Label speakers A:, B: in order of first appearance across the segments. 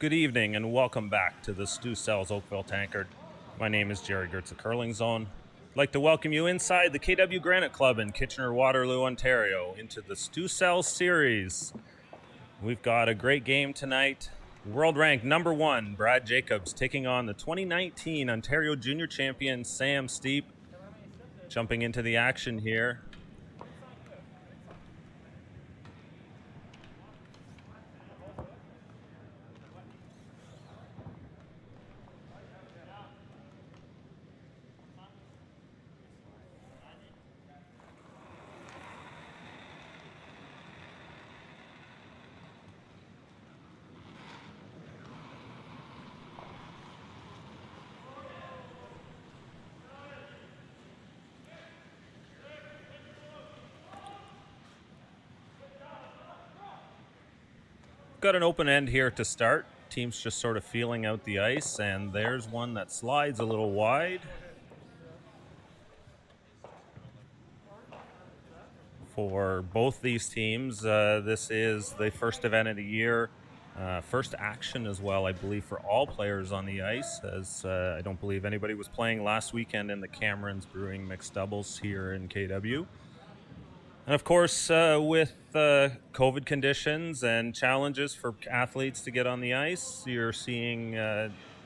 A: Good evening and welcome back to the Stu Sells Oakville Tankard. My name is Jerry Gertz of Curling Zone. I'd like to welcome you inside the KW Granite Club in Kitchener-Waterloo, Ontario, into the Stu Sells series. We've got a great game tonight. World ranked number 1, Brad Jacobs, taking on the 2019 Ontario Junior Champion, Sam Steep. Jumping into the action here. Got an open end here to start. Team's just sort of feeling out the ice, and there's one that slides a little wide. For both these teams, this is the first event of the year. First action as well, I believe, for all players on the ice, as I don't believe anybody was playing last weekend in the Camerons Brewing mixed doubles here in KW. And of course, with COVID conditions and challenges for athletes to get on the ice, you're seeing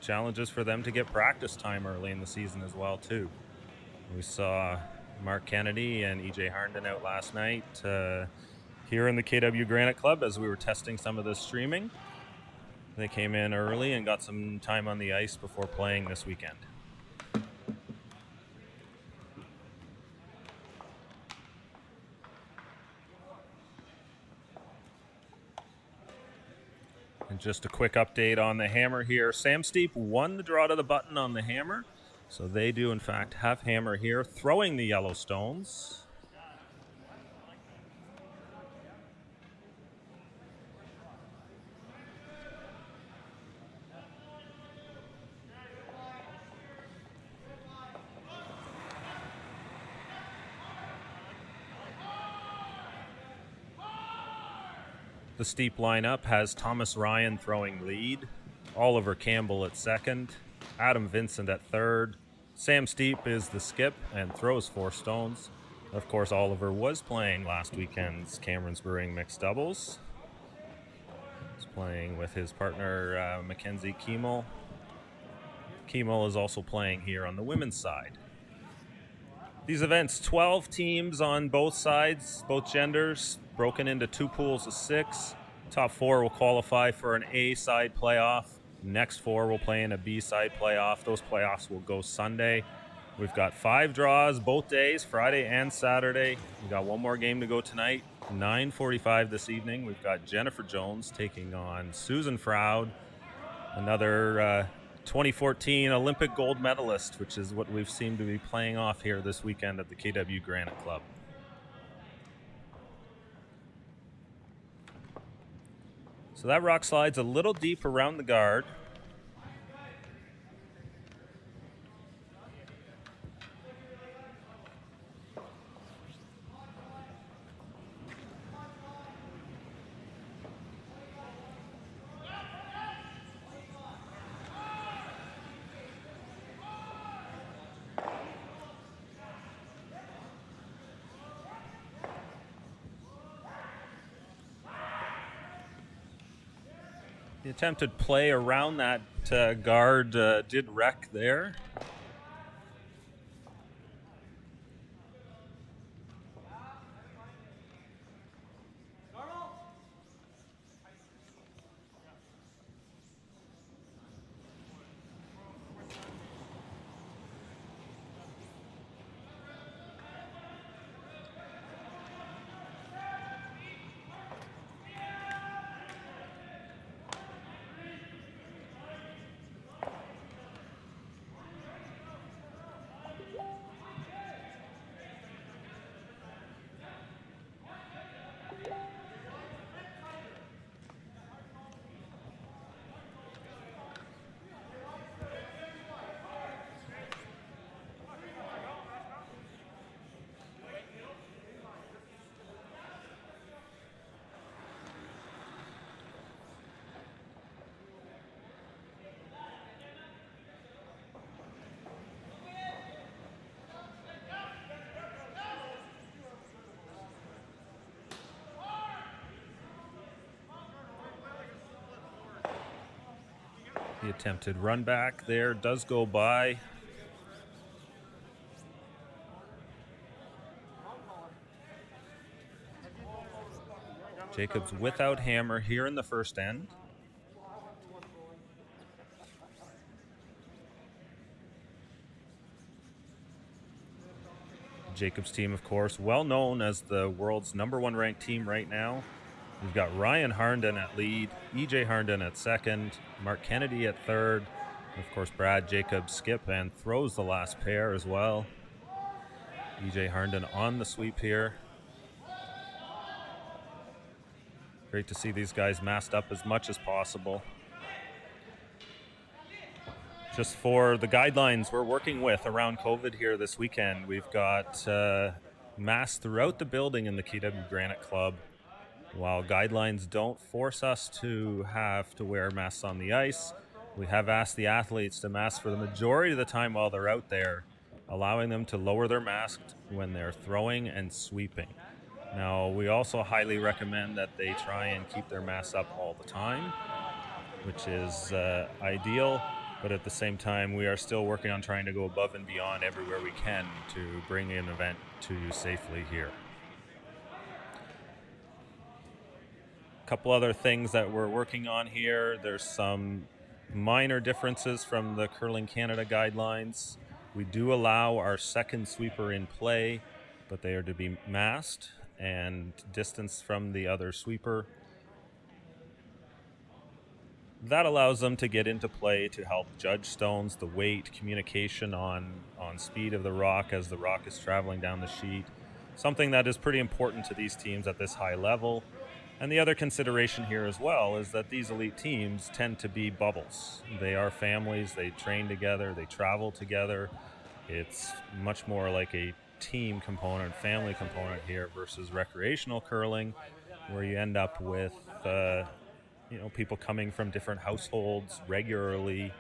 A: challenges for them to get practice time early in the season as well, too. We saw Mark Kennedy and EJ Harnden out last night here in the KW Granite Club as we were testing some of the streaming. They came in early and got some time on the ice before playing this weekend. And just a quick update on the hammer here. Sam Steep won the draw to the button on the hammer. So they do, in fact, have hammer here, throwing the yellow stones. The Steep lineup has Thomas Ryan throwing lead, Oliver Campbell at second, Adam Vincent at third. Sam Steep is the skip and throws 4 stones. Of course, Oliver was playing last weekend's Camerons Brewing mixed doubles. He's playing with his partner, Mackenzie Kiemel. Kiemel is also playing here on the women's side. These events, 12 teams on both sides, both genders, broken into 2 pools of 6. Top 4 will qualify for an A side playoff. Next 4 will play in a B side playoff. Those playoffs will go Sunday. We've got 5 draws both days, Friday and Saturday. We've got one more game to go tonight, 9:45 this evening. We've got Jennifer Jones taking on Susan Froud, another 2014 Olympic gold medalist, which is what we've seemed to be playing off here this weekend at the KW Granite Club. So that rock slide's a little deep around the guard. The attempted play around that guard did wreck there. The attempted run back there does go by. Jacobs without hammer here in the first end. Jacobs team, of course, well known as the world's #1 ranked team right now. We've got Ryan Harnden at lead, EJ Harnden at second, Mark Kennedy at third, and of course Brad Jacobs skip and throws the last pair as well. EJ Harnden on the sweep here. Great to see these guys masked up as much as possible. Just for the guidelines we're working with around COVID here this weekend, we've got masks throughout the building in the KW Granite Club. While guidelines don't force us to have to wear masks on the ice, we have asked the athletes to mask for the majority of the time while they're out there, allowing them to lower their mask when they're throwing and sweeping. Now, we also highly recommend that they try and keep their masks up all the time, which is ideal. But at the same time, we are still working on trying to go above and beyond everywhere we can to bring an event to you safely here. A couple other things that we're working on here. There's some minor differences from the Curling Canada guidelines. We do allow our second sweeper in play, but they are to be masked and distanced from the other sweeper. That allows them to get into play to help judge stones, the weight, communication on speed of the rock as the rock is traveling down the sheet. Something that is pretty important to these teams at this high level. And the other consideration here as well is that these elite teams tend to be bubbles. They are families, they train together, they travel together. It's much more like a team component, family component here versus recreational curling, where you end up with people coming from different households regularly,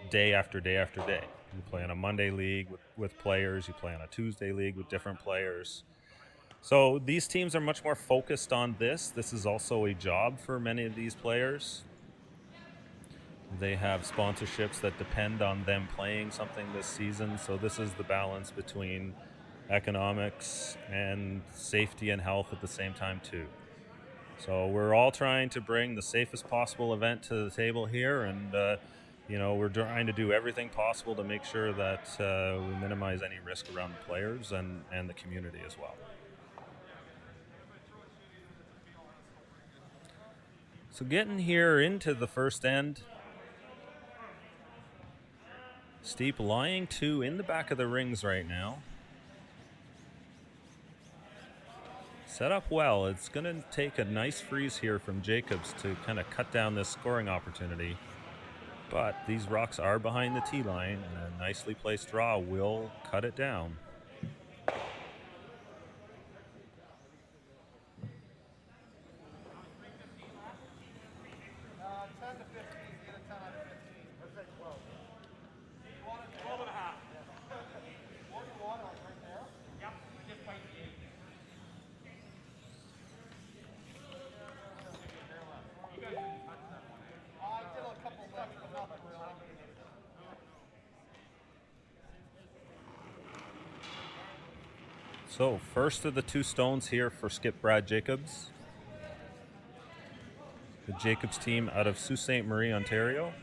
A: day after day after day. You play on a Monday league with players, you play on a Tuesday league with different players. So these teams are much more focused on this. This is also a job for many of these players. They have sponsorships that depend on them playing something this season. So this is the balance between economics and safety and health at the same time too. So we're all trying to bring the safest possible event to the table here, and we're trying to do everything possible to make sure that we minimize any risk around the players and the community as well. So getting here into the first end, Steep lying 2 in the back of the rings right now. Set up well. It's going to take a nice freeze here from Jacobs to kind of cut down this scoring opportunity. But these rocks are behind the tee line, and a nicely placed draw will cut it down. So first of the 2 stones here for skip Brad Jacobs. The Jacobs team out of Sault Ste. Marie, Ontario.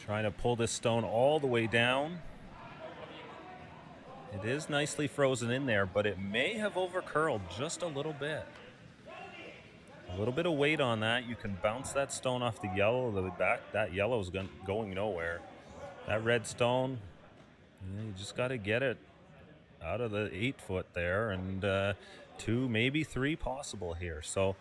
A: Trying to pull this stone all the way down. It is nicely frozen in there, but it may have over-curled just a little bit. A little bit of weight on that. You can bounce that stone off the yellow of the back. That yellow is going nowhere. That red stone, you just got to get it out of the 8-foot there, and 2, maybe 3 possible here. So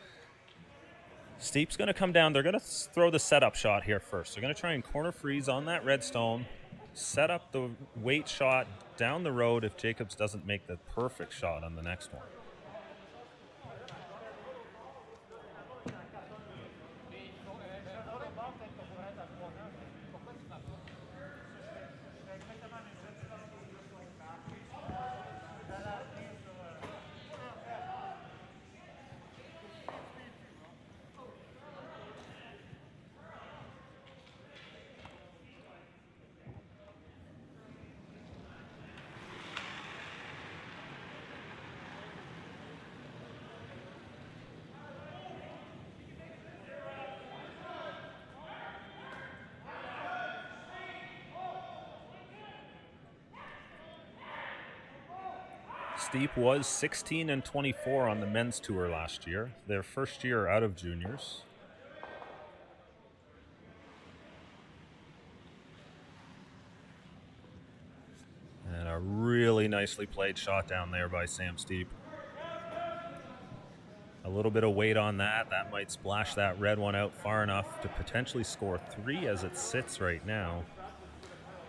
A: Steep's going to come down. They're going to throw the setup shot here first. They're going to try and corner freeze on that red stone. set up the weight shot down the road if Jacobs doesn't make the perfect shot on the next one. Steep was 16-24 on the men's tour last year, their first year out of juniors. And a really nicely played shot down there by Sam Steep. A little bit of weight on that. That might splash that red one out far enough to potentially score 3 as it sits right now.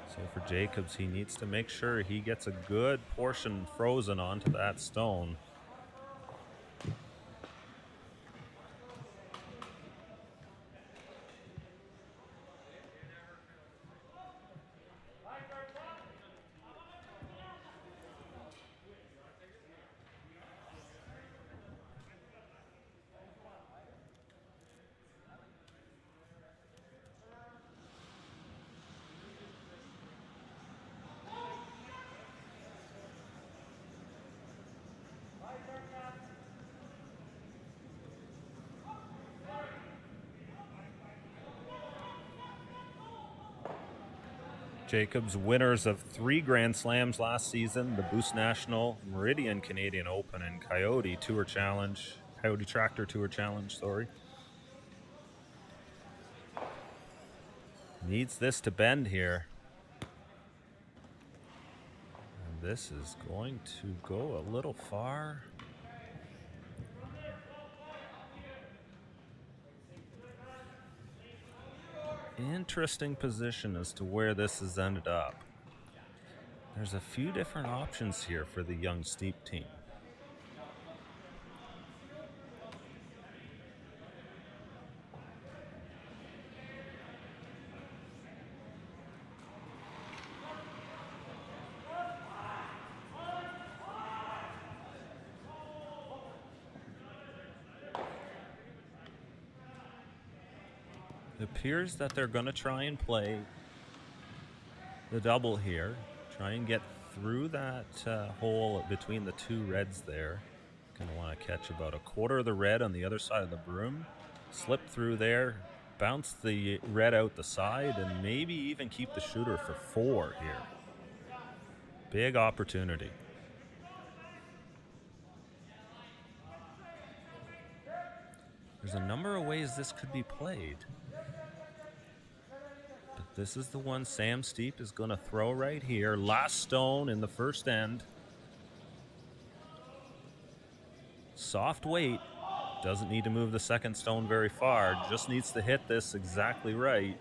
A: So for Jacobs, he needs to make sure he gets a good portion frozen onto that stone. Jacobs, winners of 3 Grand Slams last season, the Boost National, Meridian Canadian Open, and Coyote Tractor Tour Challenge, sorry. Needs this to bend here. And this is going to go a little far. Interesting position as to where this has ended up. There's a few different options here for the young Steep team. It appears that they're going to try and play the double here. Try and get through that hole between the 2 reds there. Going to want to catch about a quarter of the red on the other side of the broom. Slip through there, bounce the red out the side, and maybe even keep the shooter for 4 here. Big opportunity. There's a number of ways this could be played. This is the one Sam Steep is going to throw right here. Last stone in the first end. Soft weight. Doesn't need to move the second stone very far. Just needs to hit this exactly right.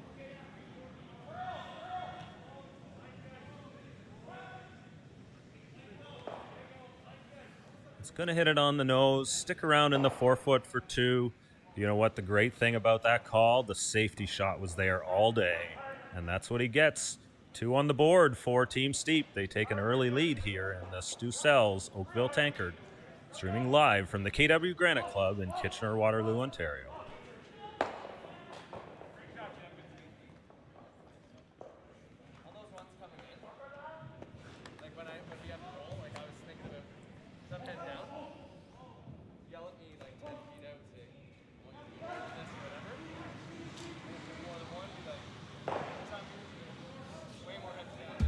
A: It's going to hit it on the nose. Stick around in the 4-foot for 2. You know what the great thing about that call? The safety shot was there all day. And that's what he gets. 2 on the board for Team Steep. They take an early lead here in the Stu Sells Oakville Tankard. Streaming live from the KW Granite Club in Kitchener-Waterloo, Ontario.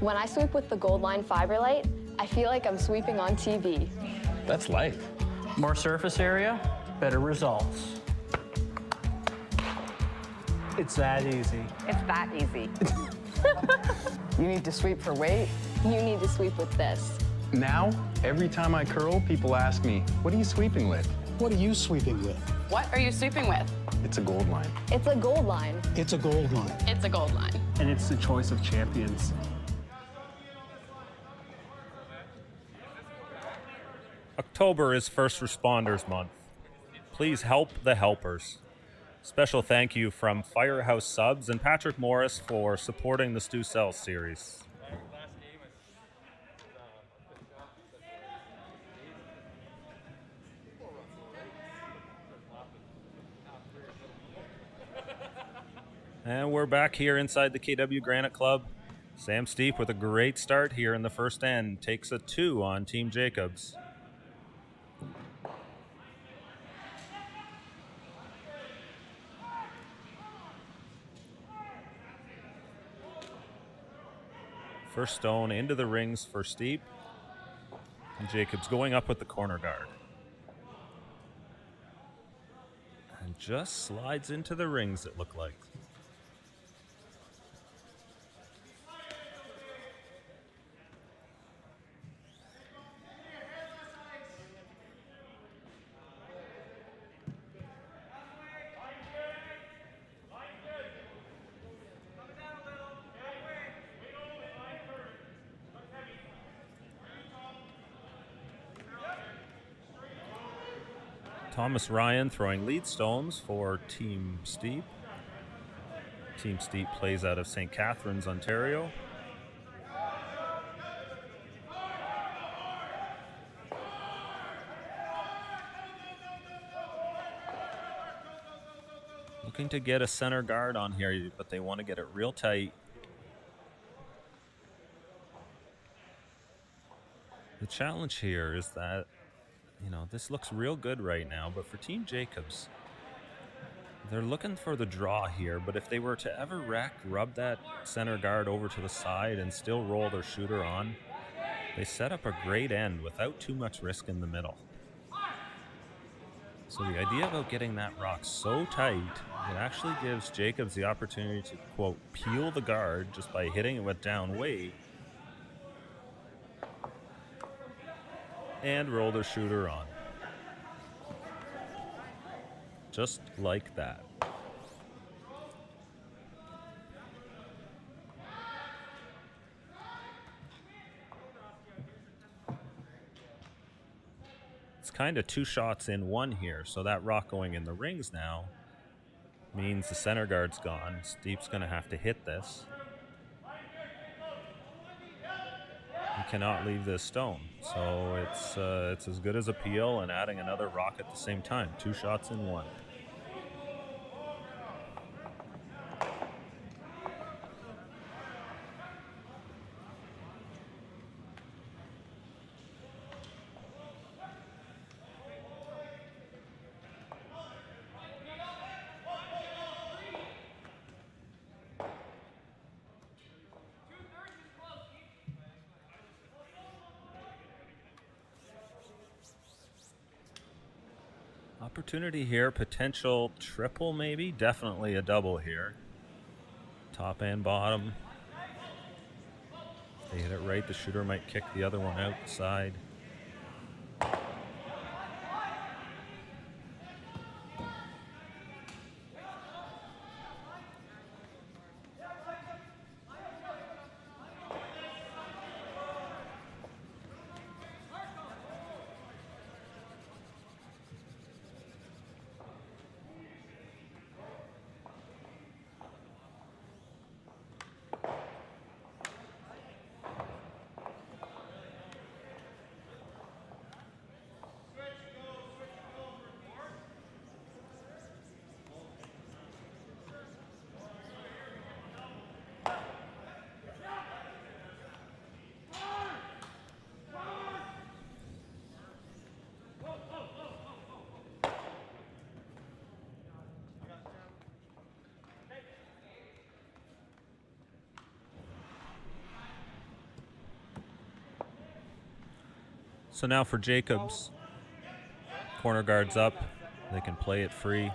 B: When I sweep with the Gold Line Fiber Light, I feel like I'm sweeping on TV.
C: That's life.
D: More surface area, better results.
E: It's that easy.
F: It's that easy.
G: You need to sweep for weight?
B: You need to sweep with this.
C: Now, every time I curl, people ask me, what are you sweeping with?
E: What are you sweeping with?
F: What are you sweeping with?
C: It's a Gold Line.
B: It's a Gold Line.
E: It's a Gold Line.
F: It's a Gold Line.
E: And it's the choice of champions.
A: October is First Responders Month. Please help the helpers. Special thank you from Firehouse Subs and Patrick Morris for supporting the Stu Sells series. And we're back here inside the KW Granite Club. Sam Steep with a great start here in the first end takes a 2 on Team Jacobs. First stone into the rings for Steep. And Jacobs going up with the corner guard. And just slides into the rings, it looked like. Thomas Ryan throwing lead stones for Team Steep. Team Steep plays out of St. Catharines, Ontario. Looking to get a center guard on here, but they want to get it real tight. The challenge here is that, you know, this looks real good right now, but for Team Jacobs, they're looking for the draw here, but if they were to ever rub that center guard over to the side and still roll their shooter on, they set up a great end without too much risk in the middle. So the idea about getting that rock so tight, it actually gives Jacobs the opportunity to, quote, peel the guard just by hitting it with down weight and roll their shooter on. Just like that. It's kind of 2 shots in one here, so that rock going in the rings now means the center guard's gone. Steep's going to have to hit this. He cannot leave this stone, so it's as good as a peel and adding another rock at the same time. 2 shots in one. Opportunity here, potential triple maybe, definitely a double here. Top and bottom. If they hit it right, the shooter might kick the other one outside. So now for Jacobs, corner guard's up. They can play it free.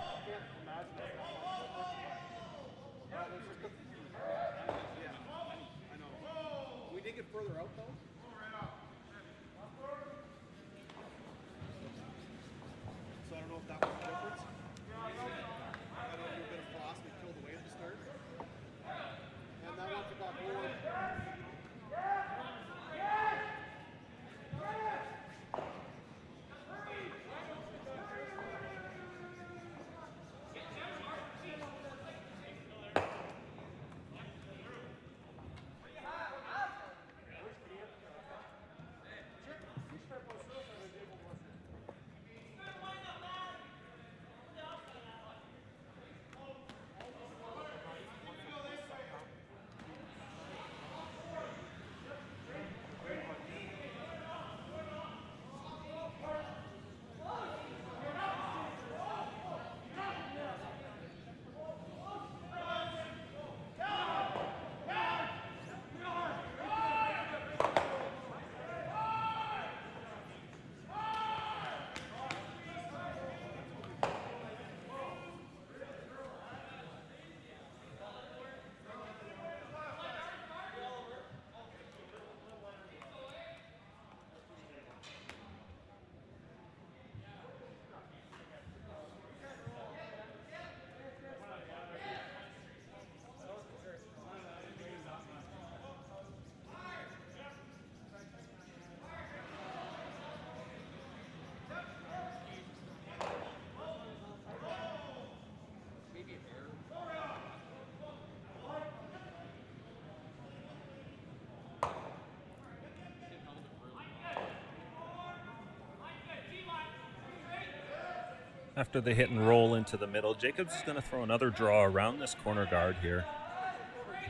A: After the hit and roll into the middle, Jacobs is going to throw another draw around this corner guard here.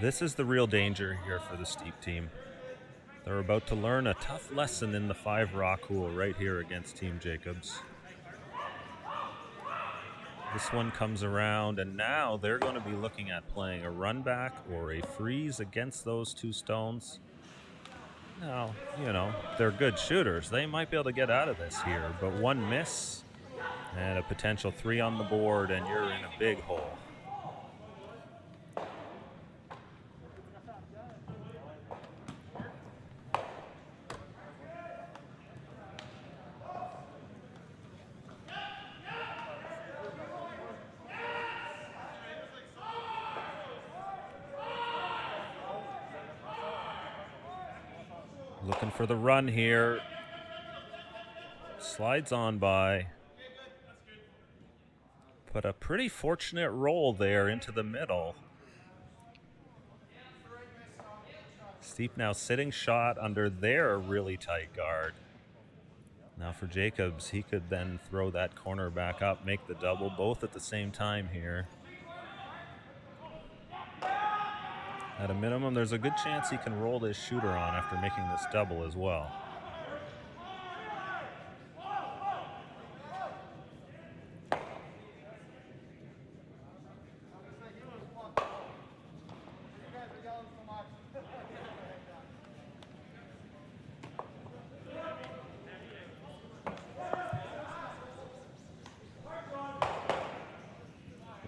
A: This is the real danger here for the Steep team. They're about to learn a tough lesson in the 5 rock pool right here against Team Jacobs. This one comes around, and now they're going to be looking at playing a run back or a freeze against those 2 stones. Now, you know, they're good shooters. They might be able to get out of this here, but one miss and a potential 3 on the board, and you're in a big hole. Looking for the run here. Slides on by. But a pretty fortunate roll there into the middle. Steep now sitting shot under their really tight guard. Now for Jacobs, he could then throw that corner back up, make the double, both at the same time here. At a minimum, there's a good chance he can roll this shooter on after making this double as well.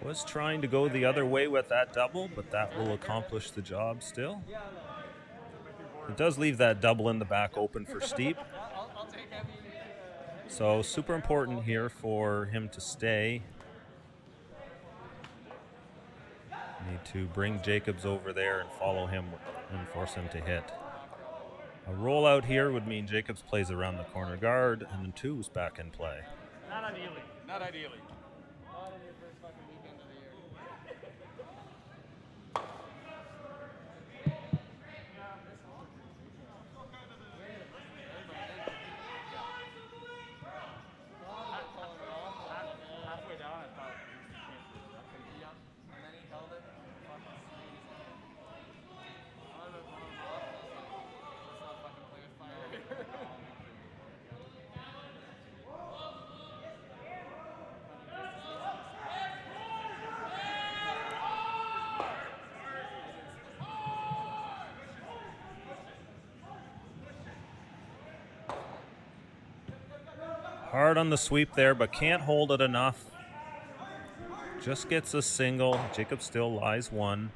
A: Was trying to go the other way with that double, but that will accomplish the job still. It does leave that double in the back open for Steep. So super important here for him to stay. Need to bring Jacobs over there and follow him and force him to hit. A rollout here would mean Jacobs plays around the corner guard and then 2's back in play.
H: Not ideally. Not ideally.
A: Hard on the sweep there, but can't hold it enough. Just gets a single. Jacob still lies 1.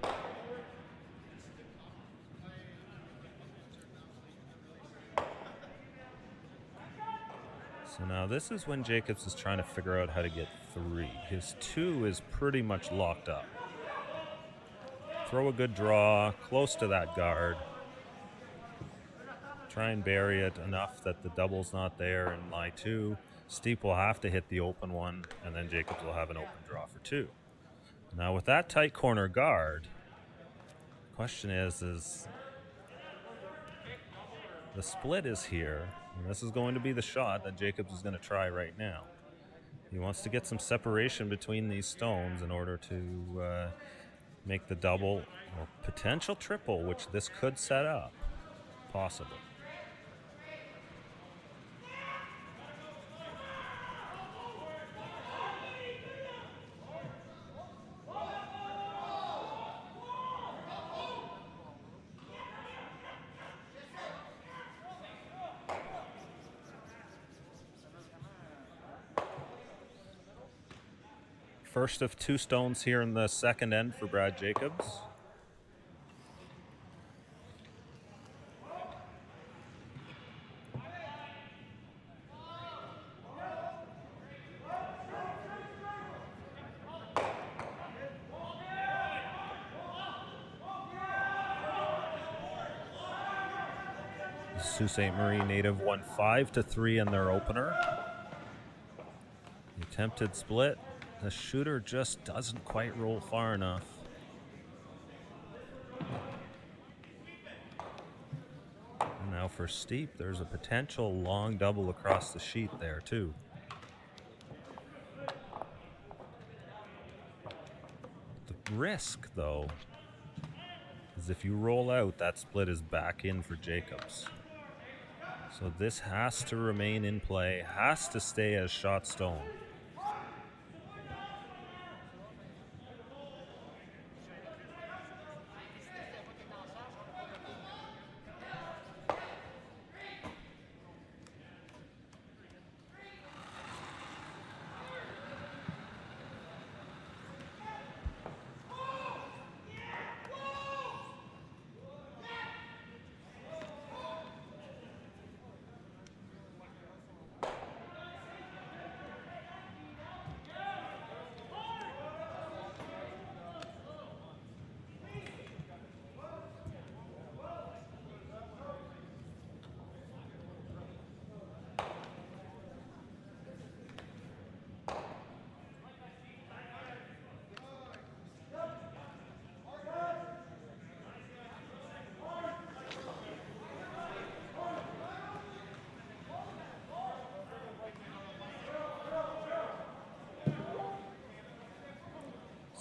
A: So now this is when Jacobs is trying to figure out how to get 3. His 2 is pretty much locked up. Throw a good draw, close to that guard. Try and bury it enough that the double's not there and lie 2. Steep will have to hit the open one, and then Jacobs will have an open draw for 2. Now with that tight corner guard, question is the split is here, and this is going to be the shot that Jacobs is going to try right now. He wants to get some separation between these stones in order to make the double or potential triple, which this could set up, possible. First of 2 stones here in the second end for Brad Jacobs. Sault Ste. Marie native won 5-3 in their opener. The attempted split. The shooter just doesn't quite roll far enough. And now for Steep, there's a potential long double across the sheet there too. risk, though, is if you roll out, that split is back in for Jacobs. So this has to remain in play, has to stay as shot stone.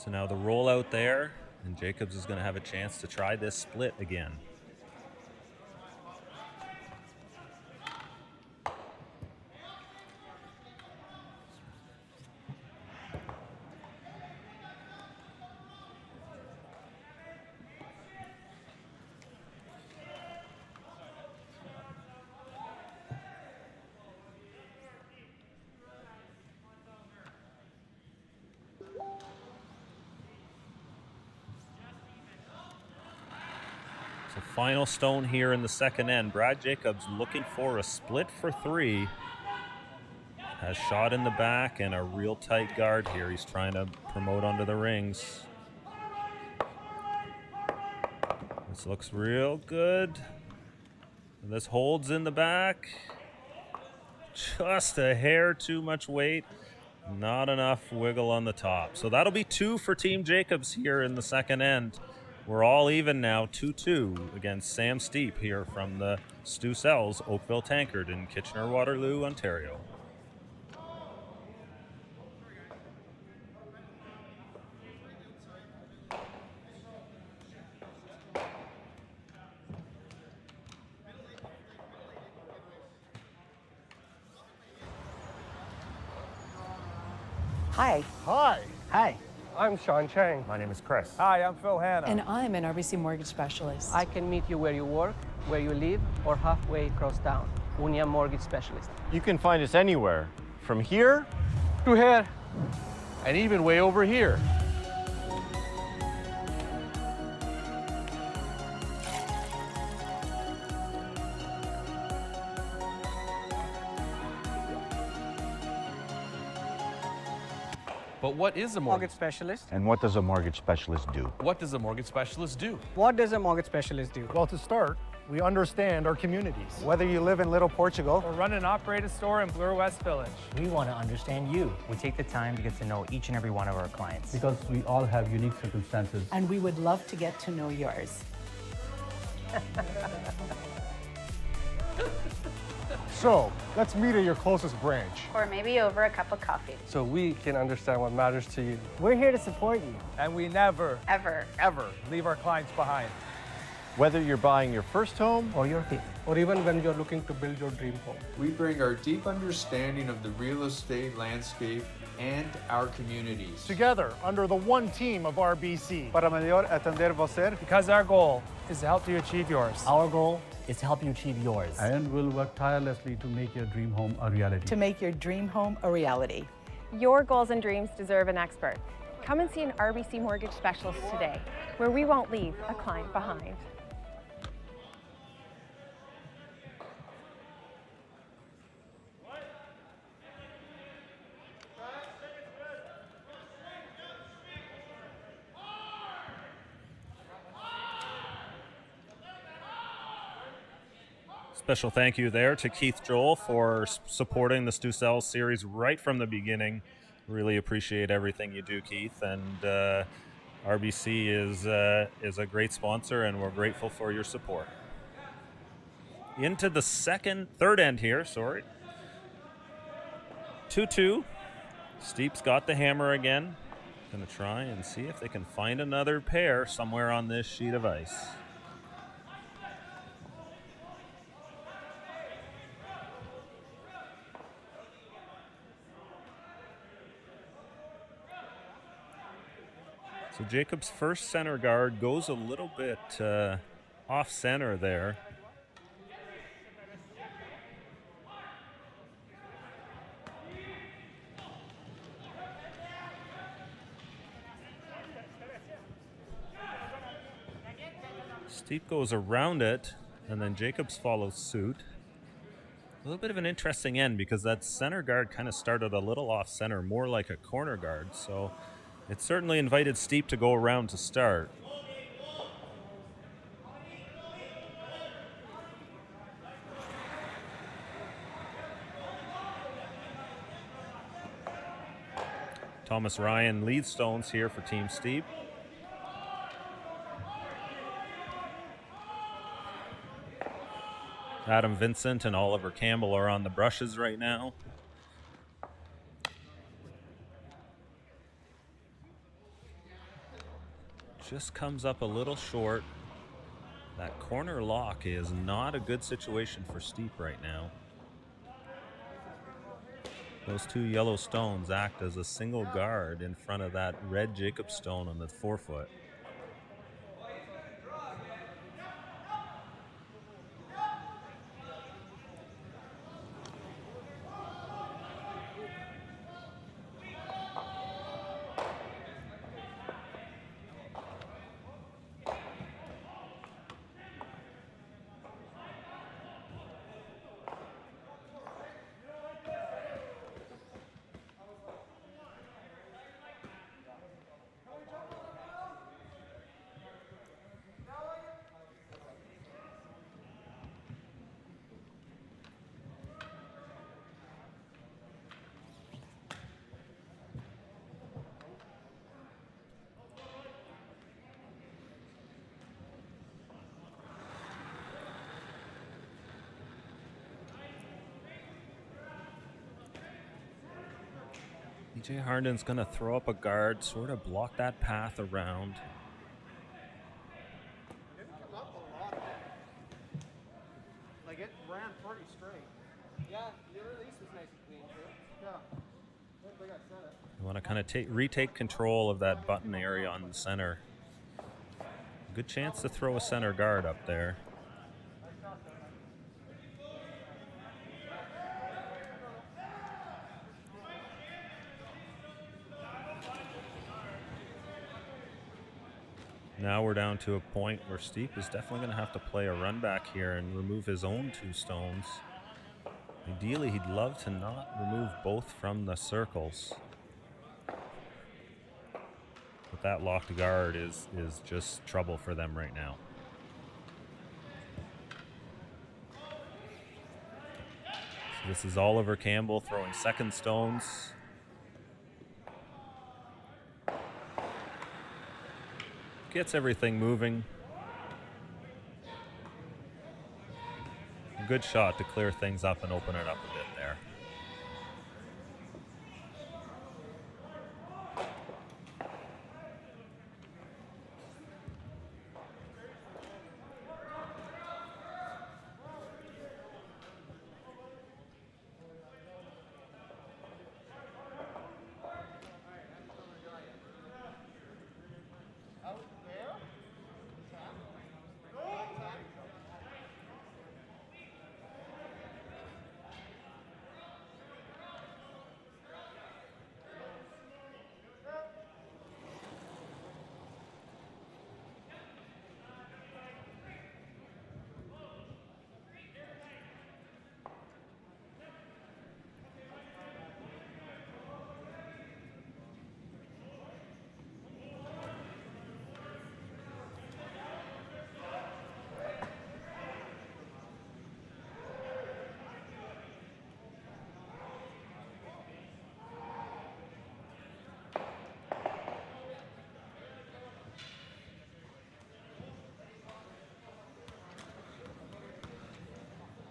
A: So now the rollout there, and Jacobs is going to have a chance to try this split again. So final stone here in the second end. Brad Jacobs looking for a split for three. Has shot in the back and a real tight guard here. He's trying to promote onto the rings. This looks real good. And this holds in the back. Just a hair too much weight. Not enough wiggle on the top. So that'll be 2 for Team Jacobs here in the second end. We're all even now, 2-2 against Sam Steep here from the Stu Sells Oakville Tankard in Kitchener-Waterloo, Ontario.
G: Hi.
E: Hi.
D: Hi.
E: I'm Sean Chang.
I: My name is Chris.
E: Hi, I'm Phil Hanna.
J: And I'm an RBC mortgage specialist.
K: I can meet you where you work, where you live, or halfway across town. Unia Mortgage Specialist.
I: You can find us anywhere, from here
E: to here.
I: and even way over here.
L: But what is a
K: Mortgage specialist.
M: And what does a mortgage specialist do?
L: What does a mortgage specialist do?
K: What does a mortgage specialist do?
E: Well, to start, we understand our communities. Whether you live in Little Portugal or run and operate a store in Bloor West Village.
D: We want to understand you. We take the time to get to know each and every one of our clients.
N: Because we all have unique circumstances.
J: And we would love to get to know yours.
E: So, let's meet at your closest branch.
F: Or maybe over a cup of coffee.
E: So we can understand what matters to you.
K: We're here to support you.
E: And we never,
F: Ever.
E: ever leave our clients behind.
I: Whether you're buying your first home
K: Or your fifth.
E: Or even when you're looking to build your dream home.
O: We bring our deep understanding of the real estate landscape and our communities.
E: Together, under the one team of RBC. Para melhor atender você. Because our goal is to help you achieve yours.
D: Our goal is to help you achieve yours.
N: And we'll work tirelessly to make your dream home a reality.
J: To make your dream home a reality.
F: Your goals and dreams deserve an expert. Come and see an RBC mortgage specialist today, where we won't leave a client behind.
A: Special thank you there to Keith Joel for supporting the Stu Sells series right from the beginning. Really appreciate everything you do, Keith. And RBC is a great sponsor, and we're grateful for your support. Into the third end here, sorry. 2-2. Steep's got the hammer again. Gonna try and see if they can find another pair somewhere on this sheet of ice. So Jacob's first center guard goes a little bit off center there. Steep goes around it, and then Jacobs follows suit. A little bit of an interesting end because that center guard kind of started a little off center, more like a corner guard. So it certainly invited Steep to go around to start. Thomas Ryan leads stones here for Team Steep. Adam Vincent and Oliver Campbell are on the brushes right now. Just comes up a little short. That corner lock is not a good situation for Steep right now. Those two yellow stones act as a single guard in front of that red Jacob stone on the forefoot. EJ Harden's going to throw up a guard, sort of block that path around.
H: Like it ran pretty straight. Yeah, the release was nice and clean too. Yeah. I think I said it.
A: You want to kind of retake control of that button area on the center. Good chance to throw a center guard up there. Now we're down to a point where Steep is definitely going to have to play a run back here and remove his own two stones. Ideally, he'd love to not remove both from the circles. But that locked guard is just trouble for them right now. So this is Oliver Campbell throwing second stones. Gets everything moving. A good shot to clear things up and open it up a bit there.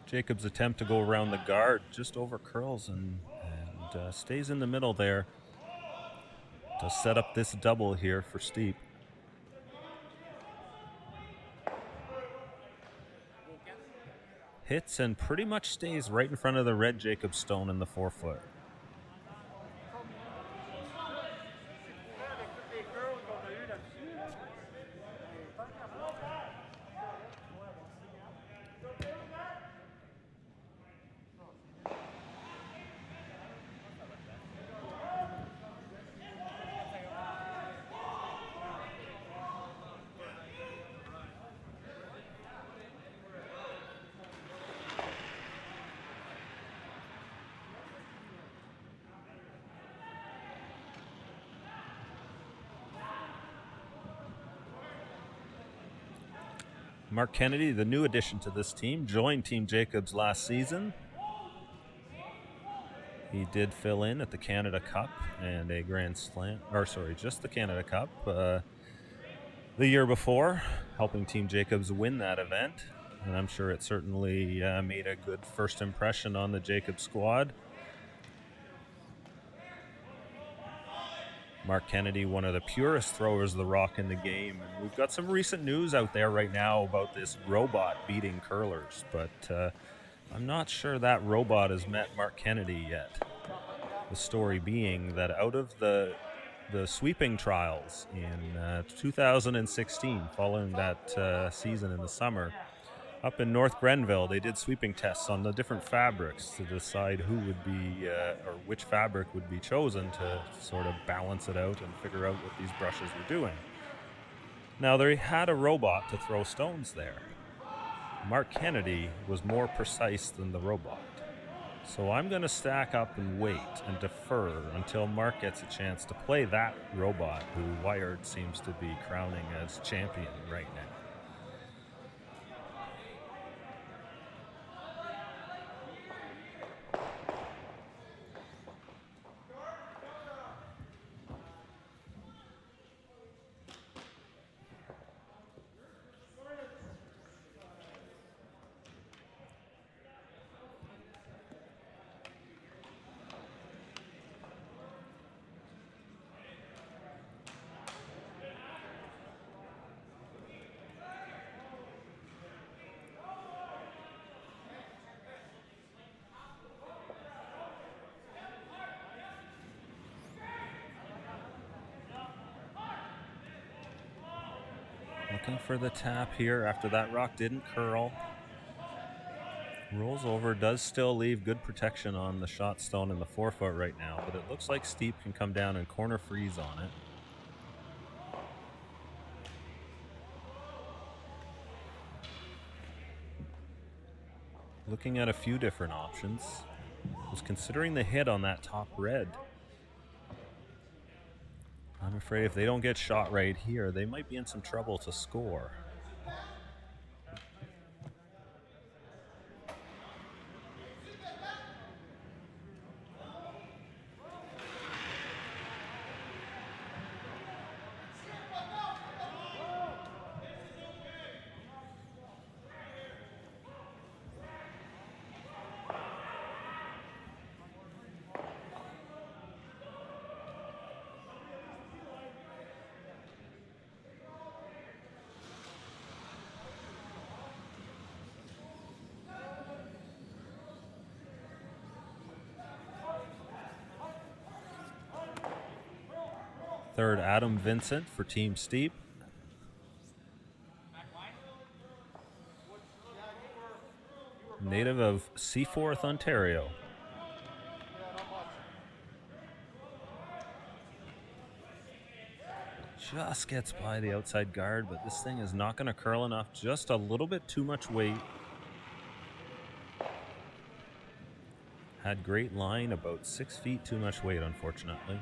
A: Jacob's attempt to go around the guard just over curls and stays in the middle there. to set up this double here for Steep. Hits and pretty much stays right in front of the red Jacob stone in the 4-foot. Mark Kennedy, the new addition to this team, joined Team Jacobs last season. He did fill in at the Canada Cup and a Grand Slam, or sorry, just the Canada Cup the year before, helping Team Jacobs win that event. And I'm sure it certainly made a good first impression on the Jacobs squad. Mark Kennedy, one of the purest throwers of the rock in the game. And we've got some recent news out there right now about this robot beating curlers, but I'm not sure that robot has met Mark Kennedy yet. The story being that out of the sweeping trials in 2016, following that season in the summer, up in North Grenville, they did sweeping tests on the different fabrics to decide who would be, or which fabric would be chosen to sort of balance it out and figure out what these brushes were doing. Now, they had a robot to throw stones there. Mark Kennedy was more precise than the robot. So I'm going to stack up and wait and defer until Mark gets a chance to play that robot who Wired seems to be crowning as champion right now. Looking for the tap here after that rock didn't curl. Rolls over, does still leave good protection on the shot stone in the 4-foot right now, but it looks like Steep can come down and corner freeze on it. Looking at a few different options. Was considering the hit on that top red. I'm afraid if they don't get shot right here, they might be in some trouble to score. Third, Adam Vincent for Team Steep. Native of Seaforth, Ontario. Just gets by the outside guard, but this thing is not going to curl enough. Just a little bit too much weight. Had great line, about 6 feet too much weight, unfortunately.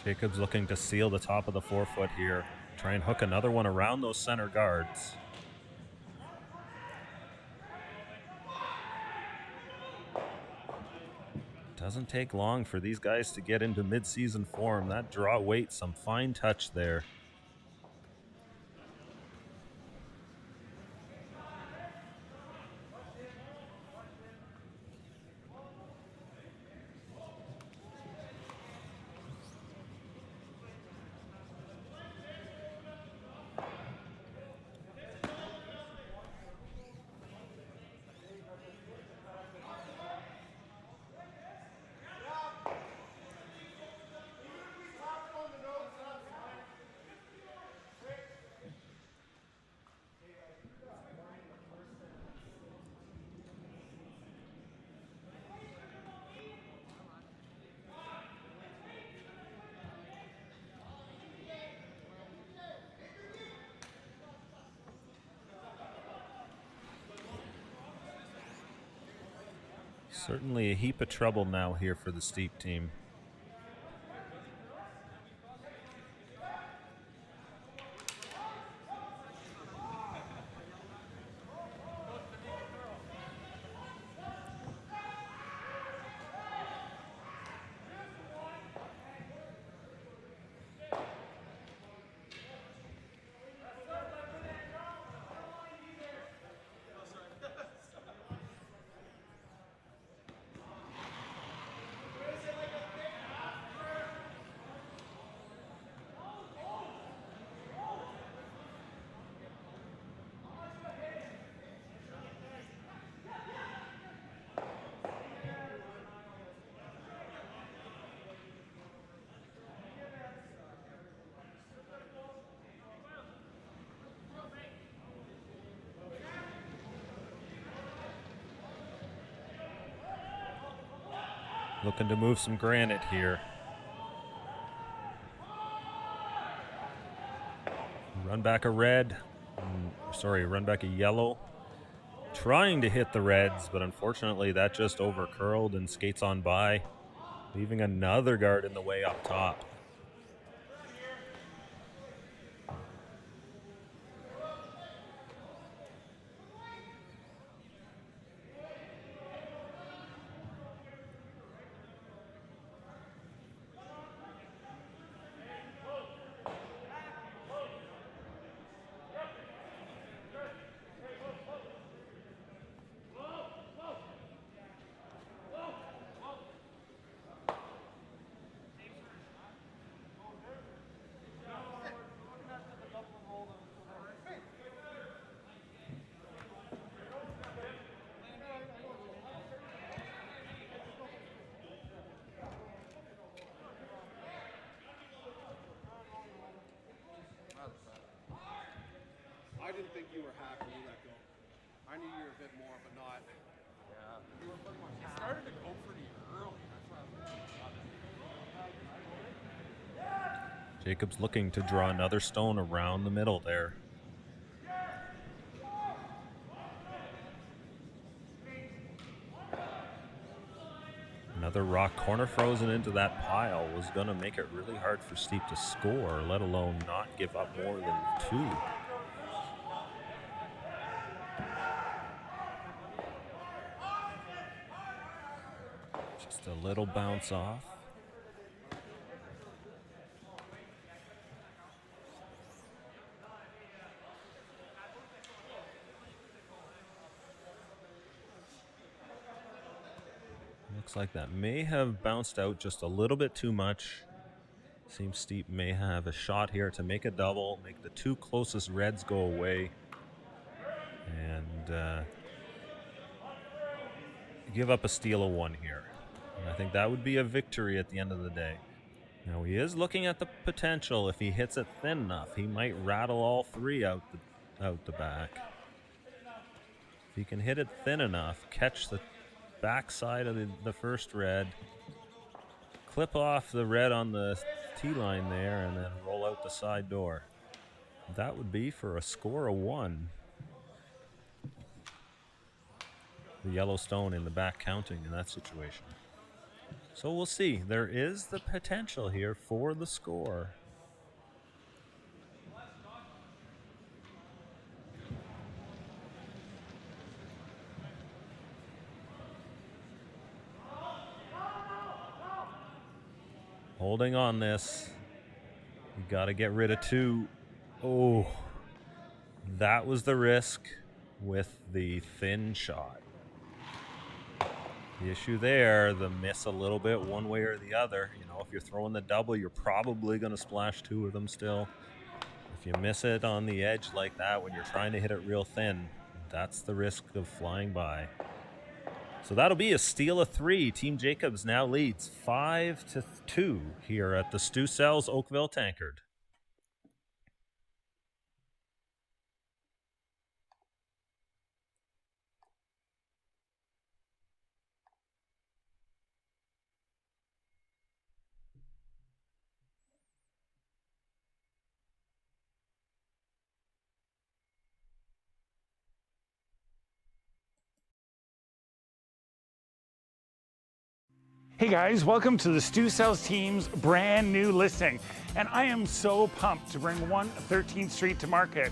A: Jacobs looking to seal the top of the 4-foot here. Try and hook another one around those center guards. Doesn't take long for these guys to get into mid-season form. That draw weight, some fine touch there. Certainly a heap of trouble now here for the Steep team. Looking to move some granite here. Run back a red. Sorry, run back a yellow. Trying to hit the reds, but unfortunately that just over curled and skates on by, leaving another guard in the way up top.
H: I didn't think you were happy when you let go. I knew you were a bit more, but not. Yeah. You were pretty much. It started to go pretty early.
A: Jacobs looking to draw another stone around the middle there. Another rock corner frozen into that pile was going to make it really hard for Steep to score, let alone not give up more than 2. Just a little bounce off. Looks like that may have bounced out just a little bit too much. Seems Steep may have a shot here to make a double, make the 2 closest reds go away, and give up a steal of 1 here. And I think that would be a victory at the end of the day. Now he is looking at the potential. If he hits it thin enough, he might rattle all 3 out the back. If he can hit it thin enough, catch the backside of the first red, clip off the red on the tee line there, and then roll out the side door. That would be for a score of 1. The yellow stone in the back counting in that situation. So we'll see. There is the potential here for the score. Holding on this. You got to get rid of 2. Oh, that was the risk with the thin shot. The issue there, the miss a little bit one way or the other. You know, if you're throwing the double, you're probably going to splash 2 of them still. If you miss it on the edge like that when you're trying to hit it real thin, that's the risk of flying by. So that'll be a steal of 3. Team Jacobs now leads 5-2 here at the Stu Sells Oakville Tankard.
E: Hey guys, welcome to the Stu Sells team's brand new listing. And I am so pumped to bring 113th Street to market.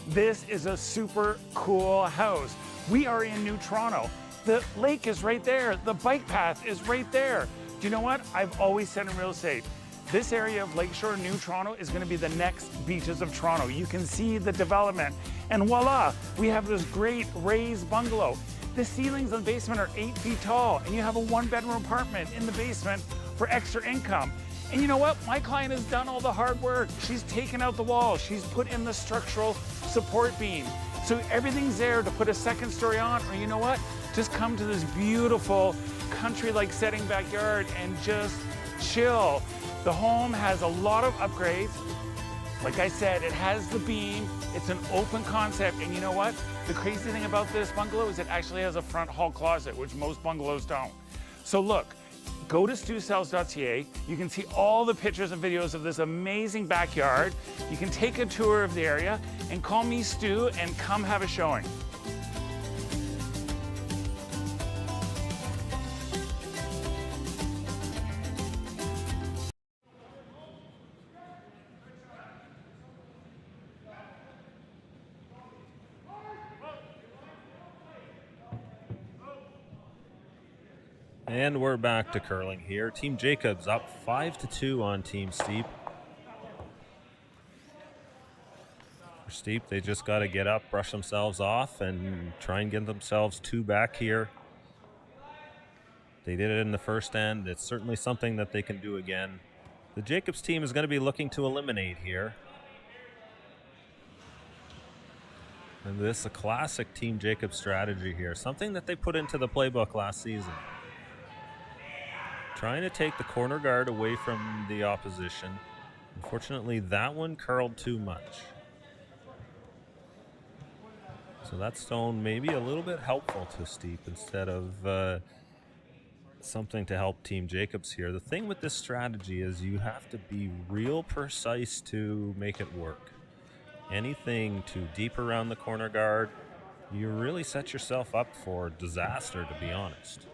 E: This is a super cool house. We are in New Toronto. The lake is right there. The bike path is right there. Do you know what? I've always said in real estate, this area of Lakeshore, New Toronto, is going to be the next beaches of Toronto. You can see the development. And voila, we have this great raised bungalow. The ceilings in the basement are 8 feet tall, and you have a 1-bedroom apartment in the basement for extra income. And you know what? My client has done all the hard work. She's taken out the wall. She's put in the structural support beam. So everything's there to put a second story on, or you know what? Just come to this beautiful country-like setting backyard and just chill. The home has a lot of upgrades. Like I said, it has the beam. It's an open concept, and you know what? The crazy thing about this bungalow is it actually has a front hall closet, which most bungalows don't. So look, go to stusells.ca. You can see all the pictures and videos of this amazing backyard. You can take a tour of the area and call me Stu and come have a showing.
A: And we're back to curling here. Team Jacobs up 5-2 on Team Steep. For Steep, they just got to get up, brush themselves off, and try and get themselves 2 back here. They did it in the first end. It's certainly something that they can do again. The Jacobs team is going to be looking to eliminate here. And this is a classic Team Jacobs strategy here, something that they put into the playbook last season. Trying to take the corner guard away from the opposition. Unfortunately, that one curled too much. So that stone may be a little bit helpful to Steep instead of something to help Team Jacobs here. The thing with this strategy is you have to be real precise to make it work. Anything too deep around the corner guard, you really set yourself up for disaster, to be honest.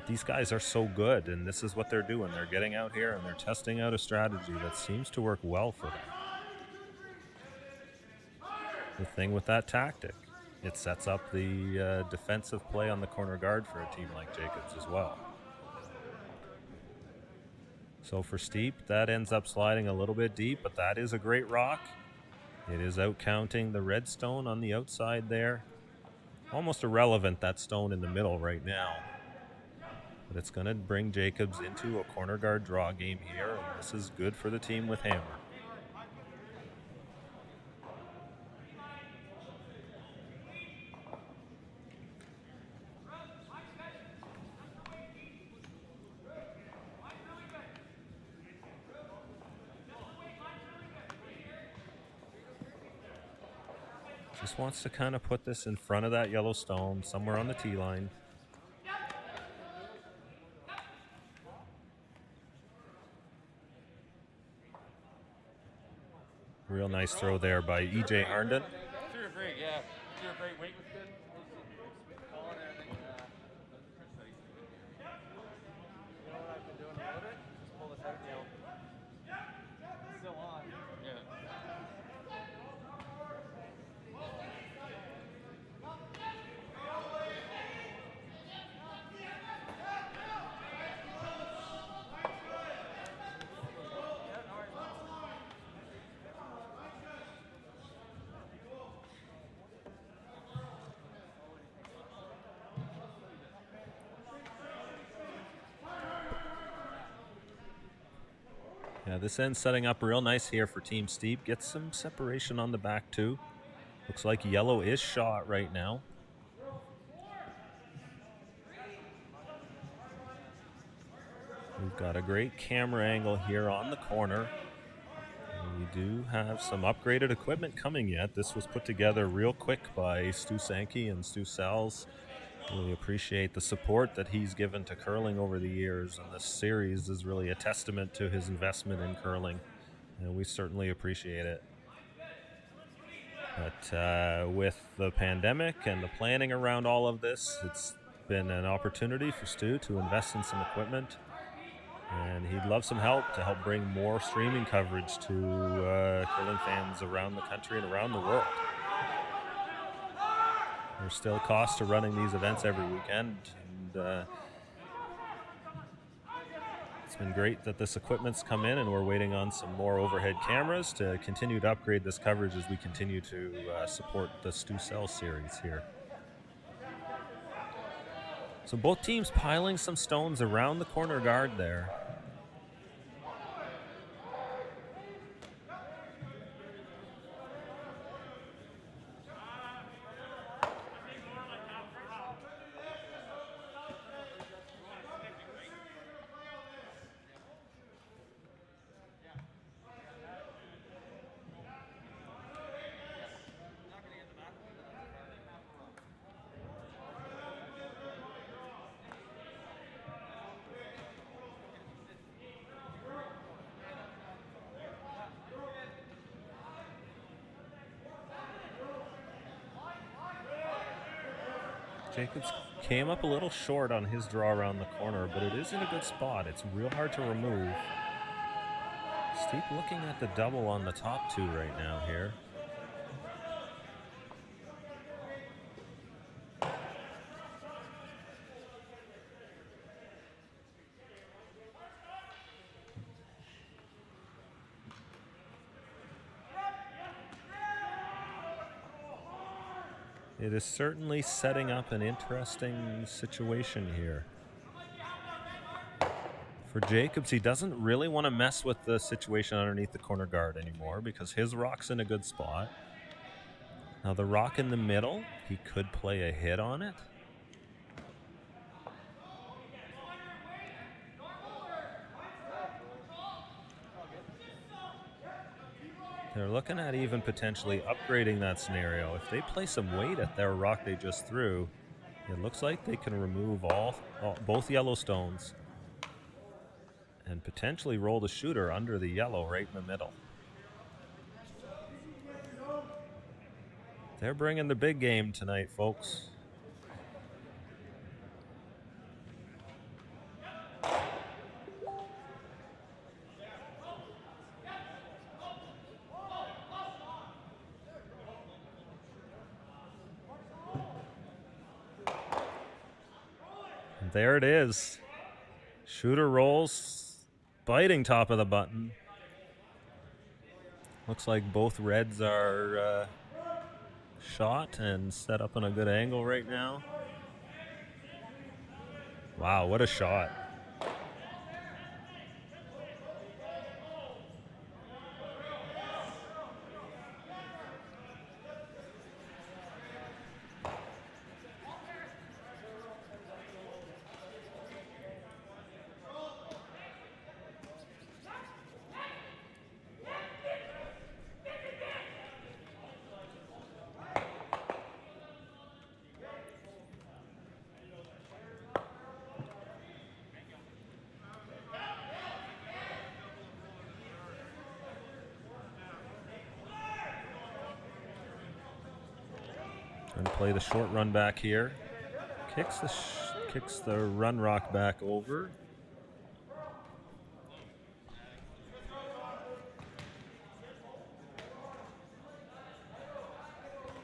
A: These guys are so good, and this is what they're doing. They're getting out here and they're testing out a strategy that seems to work well for them. The thing with that tactic, it sets up the defensive play on the corner guard for a team like Jacobs as well. So for Steep, that ends up sliding a little bit deep, but that is a great rock. It is out counting the red stone on the outside there. Almost irrelevant, that stone in the middle right now. But it's going to bring Jacobs into a corner guard draw game here, and this is good for the team with Hammer. Just wants to kind of put this in front of that yellow stone, somewhere on the tee line. Real nice throw there by E.J. Harnden. Yeah, this end's setting up real nice here for Team Steep. Gets some separation on the back too. Looks like yellow is shot right now. We've got a great camera angle here on the corner. And we do have some upgraded equipment coming yet. This was put together real quick by Stu Sankey and Stu Sells. Really appreciate the support that he's given to curling over the years, and this series is really a testament to his investment in curling, and we certainly appreciate it. But with the pandemic and the planning around all of this, it's been an opportunity for Stu to invest in some equipment, and he'd love some help to help bring more streaming coverage to curling fans around the country and around the world. There's still costs to running these events every weekend, and it's been great that this equipment's come in, and we're waiting on some more overhead cameras to continue to upgrade this coverage as we continue to support the Stu Sells series here. So both teams piling some stones around the corner guard there. Jacobs came up a little short on his draw around the corner, but it is in a good spot. It's real hard to remove. Steep looking at the double on the top two right now here. It is certainly setting up an interesting situation here. For Jacobs, he doesn't really want to mess with the situation underneath the corner guard anymore because his rock's in a good spot. Now the rock in the middle, he could play a hit on it. They're looking at even potentially upgrading that scenario. If they play some weight at their rock they just threw, it looks like they can remove both yellow stones and potentially roll the shooter under the yellow right in the middle. They're bringing the big game tonight, folks. There it is. Shooter rolls, biting top of the button. Looks like both reds are shot and set up on a good angle right now. Wow, what a shot. And play the short run back here. Kicks the run rock back over.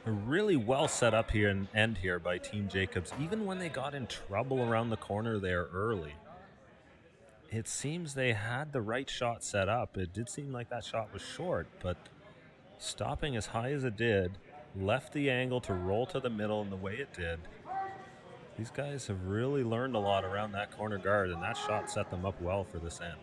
A: A really well set up here and end here by Team Jacobs, even when they got in trouble around the corner there early. It seems they had the right shot set up. It did seem like that shot was short, but stopping as high as it did, left the angle to roll to the middle in the way it did. These guys have really learned a lot around that corner guard, and that shot set them up well for this end.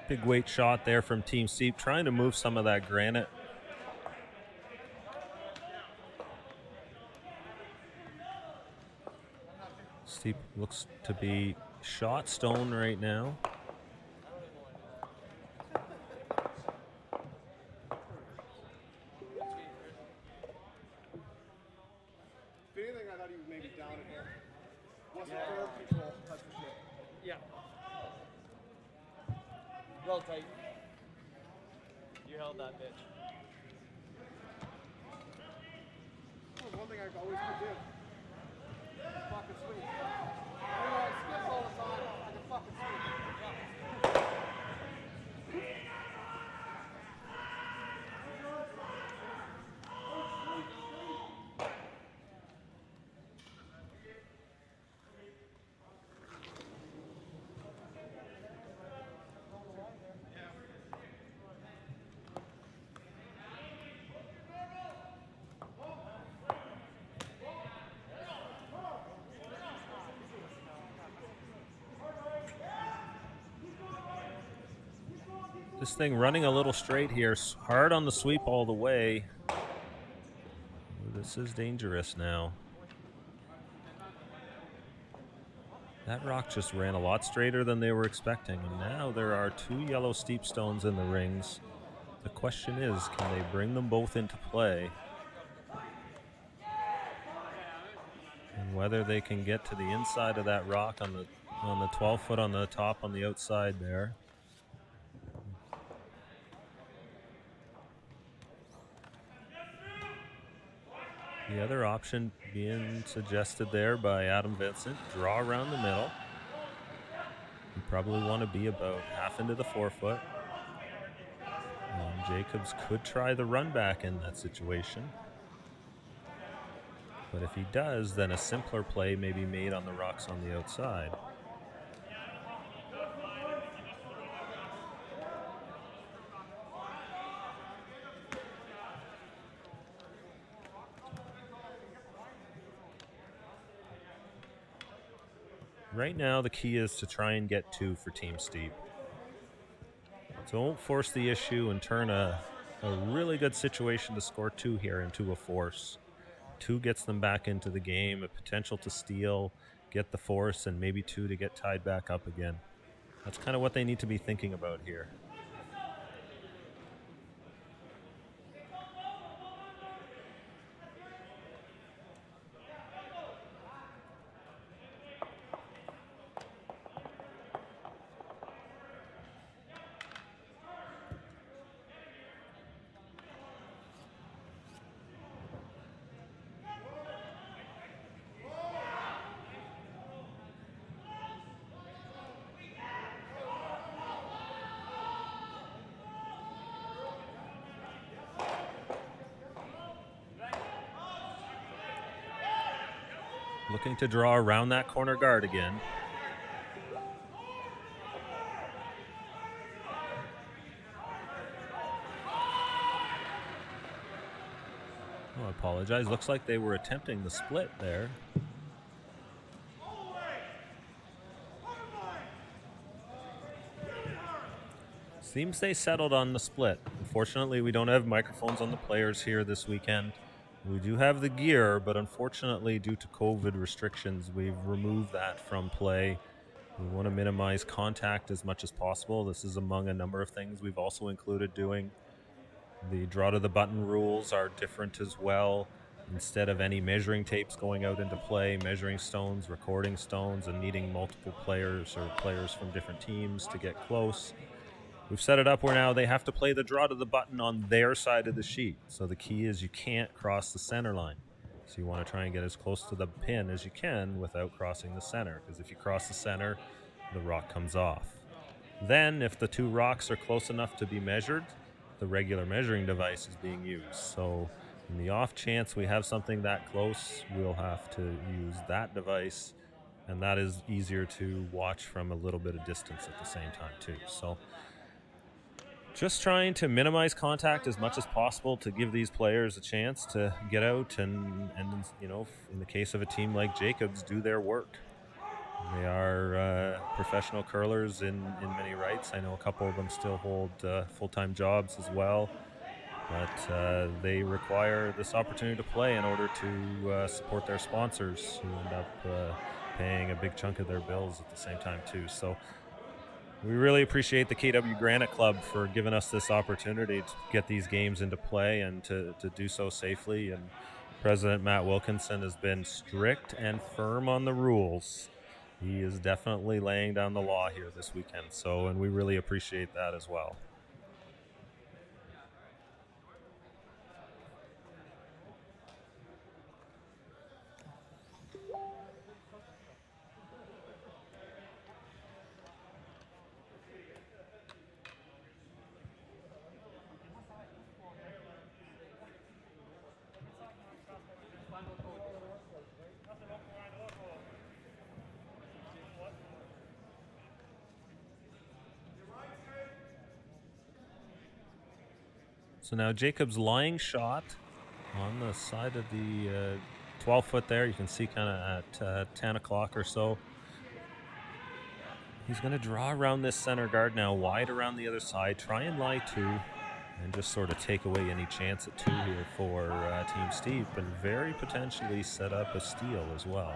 A: Big weight shot there from Team Steep, trying to move some of that granite. Steep looks to be shot stone right now.
H: If anything, I thought he was maybe down in here. Wasn't forward control, that's for sure. Yeah. Well tight. You held that bitch. One thing I've always could do. Fucking sweet. You know, I skip all the time. I can fucking sweep.
A: This thing running a little straight here, hard on the sweep all the way. This is dangerous now. That rock just ran a lot straighter than they were expecting, and now there are 2 yellow steep stones in the rings. The question is, can they bring them both into play? And whether they can get to the inside of that rock on the 12 foot on the top on the outside there. The other option being suggested there by Adam Vincent, draw around the middle. You probably want to be about half into the 4 foot. Jacobs could try the run back in that situation. But if he does, then a simpler play may be made on the rocks on the outside. Right now, the key is to try and get 2 for Team Steep. Don't force the issue and turn a really good situation to score 2 here into a force. 2 gets them back into the game, a potential to steal, get the force, and maybe 2 to get tied back up again. That's kind of what they need to be thinking about here. Looking to draw around that corner guard again. Oh, I apologize. Looks like they were attempting the split there. Seems they settled on the split. Unfortunately, we don't have microphones on the players here this weekend. We do have the gear, but unfortunately, due to COVID restrictions, we've removed that from play. We want to minimize contact as much as possible. This is among a number of things we've also included doing. The draw to the button rules are different as well. Instead of any measuring tapes going out into play, measuring stones, recording stones, and needing multiple players or players from different teams to get close, we've set it up where now they have to play the draw to the button on their side of the sheet. So the key is you can't cross the center line. So you want to try and get as close to the pin as you can without crossing the center, because if you cross the center, the rock comes off. Then if the 2 rocks are close enough to be measured, the regular measuring device is being used. So in the off chance we have something that close, we'll have to use that device, and that is easier to watch from a little bit of distance at the same time too. So just trying to minimize contact as much as possible to give these players a chance to get out and you know, in the case of a team like Jacobs, do their work. They are professional curlers in many rights. I know a couple of them still hold full-time jobs as well, but they require this opportunity to play in order to support their sponsors, who end up paying a big chunk of their bills at the same time too. So we really appreciate the KW Granite Club for giving us this opportunity to get these games into play and to do so safely. And President Matt Wilkinson has been strict and firm on the rules. He is definitely laying down the law here this weekend. So, and we really appreciate that as well. So now Jacob's lying shot on the side of the 12 foot there. You can see kind of at 10 o'clock or so. He's going to draw around this center guard now, wide around the other side, try and lie two, and just sort of take away any chance at two here for Team Steep, and very potentially set up a steal as well.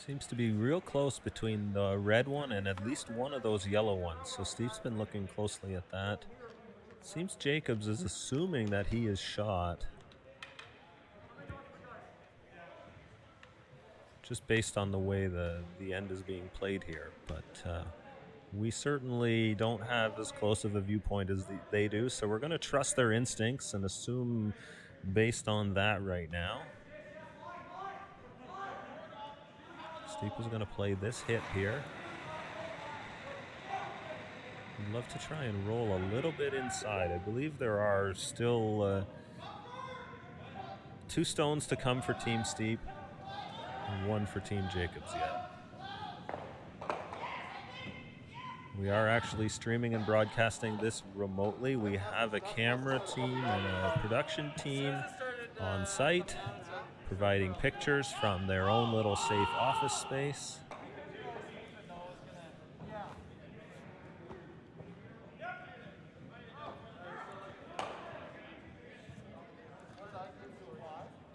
A: Seems to be real close between the red one and at least one of those yellow ones. So Steve's been looking closely at that. Seems Jacobs is assuming that he is shot, just based on the way the end is being played here. But we certainly don't have as close of a viewpoint as they do. So we're going to trust their instincts and assume based on that right now. Steep is going to play this hit here. I'd love to try and roll a little bit inside. I believe there are still 2 stones to come for Team Steep and 1 for Team Jacobs yet. We are actually streaming and broadcasting this remotely. We have a camera team and a production team on site, providing pictures from their own little safe office space.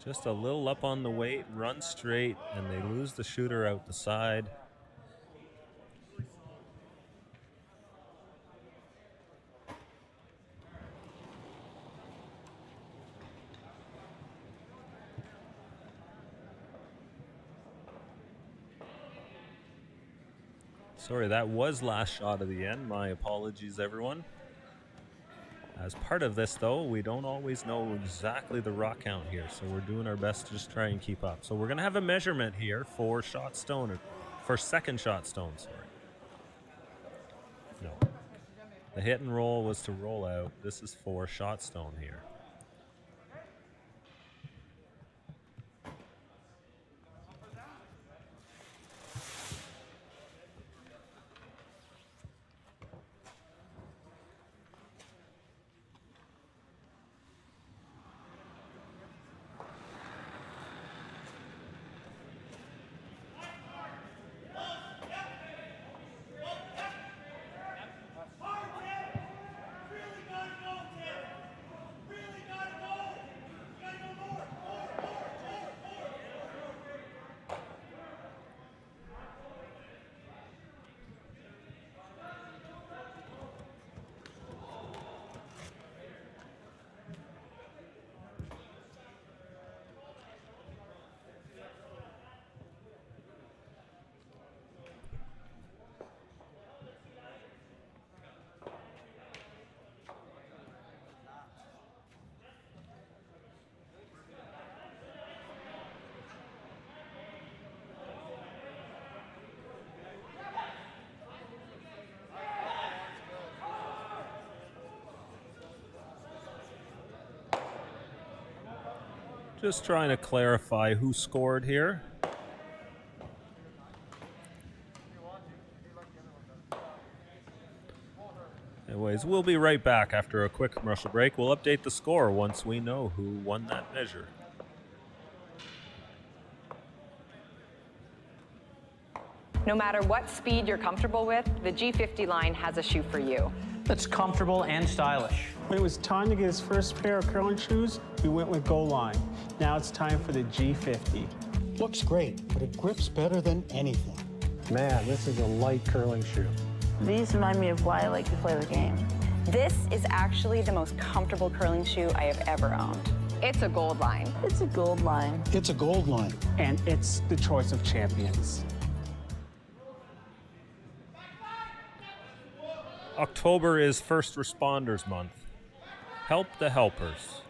A: Just a little up on the weight, run straight, and they lose the shooter out the side. Sorry, that was last shot of the end. My apologies, everyone. As part of this, though, we don't always know exactly the rock count here, so we're doing our best to just try and keep up. So we're going to have a measurement here for shot stone, or for second shot stone, sorry. No. The hit and roll was to roll out. This is for shot stone here. Just trying to clarify who scored here. Anyways, we'll be right back after a quick commercial break. We'll update the score once we know who won that measure.
P: No matter what speed you're comfortable with, the G50 line has a shoe for you.
Q: That's comfortable and stylish.
R: When it was time to get his first pair of curling shoes, we went with Goal Line. Now it's time for the G50.
S: Looks great, but it grips better than anything.
R: Man, this is a light curling shoe.
T: These remind me of why I like to play the game.
P: This is actually the most comfortable curling shoe I have ever owned. It's a Gold Line.
T: It's a Gold Line.
S: It's a Gold Line.
R: And it's the choice of champions.
A: October is First Responders Month. Help the helpers.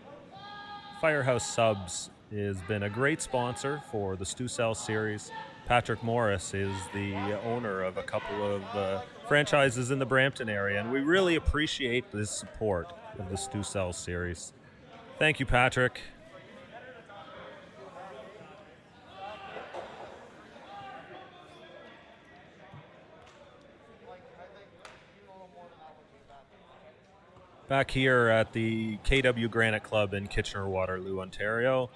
A: Firehouse Subs has been a great sponsor for the Stu Sells series. Patrick Morris is the owner of a couple of franchises in the Brampton area, and we really appreciate this support of the Stu Sells series. Thank you, Patrick. Back here at the KW Granite Club in Kitchener-Waterloo, Ontario.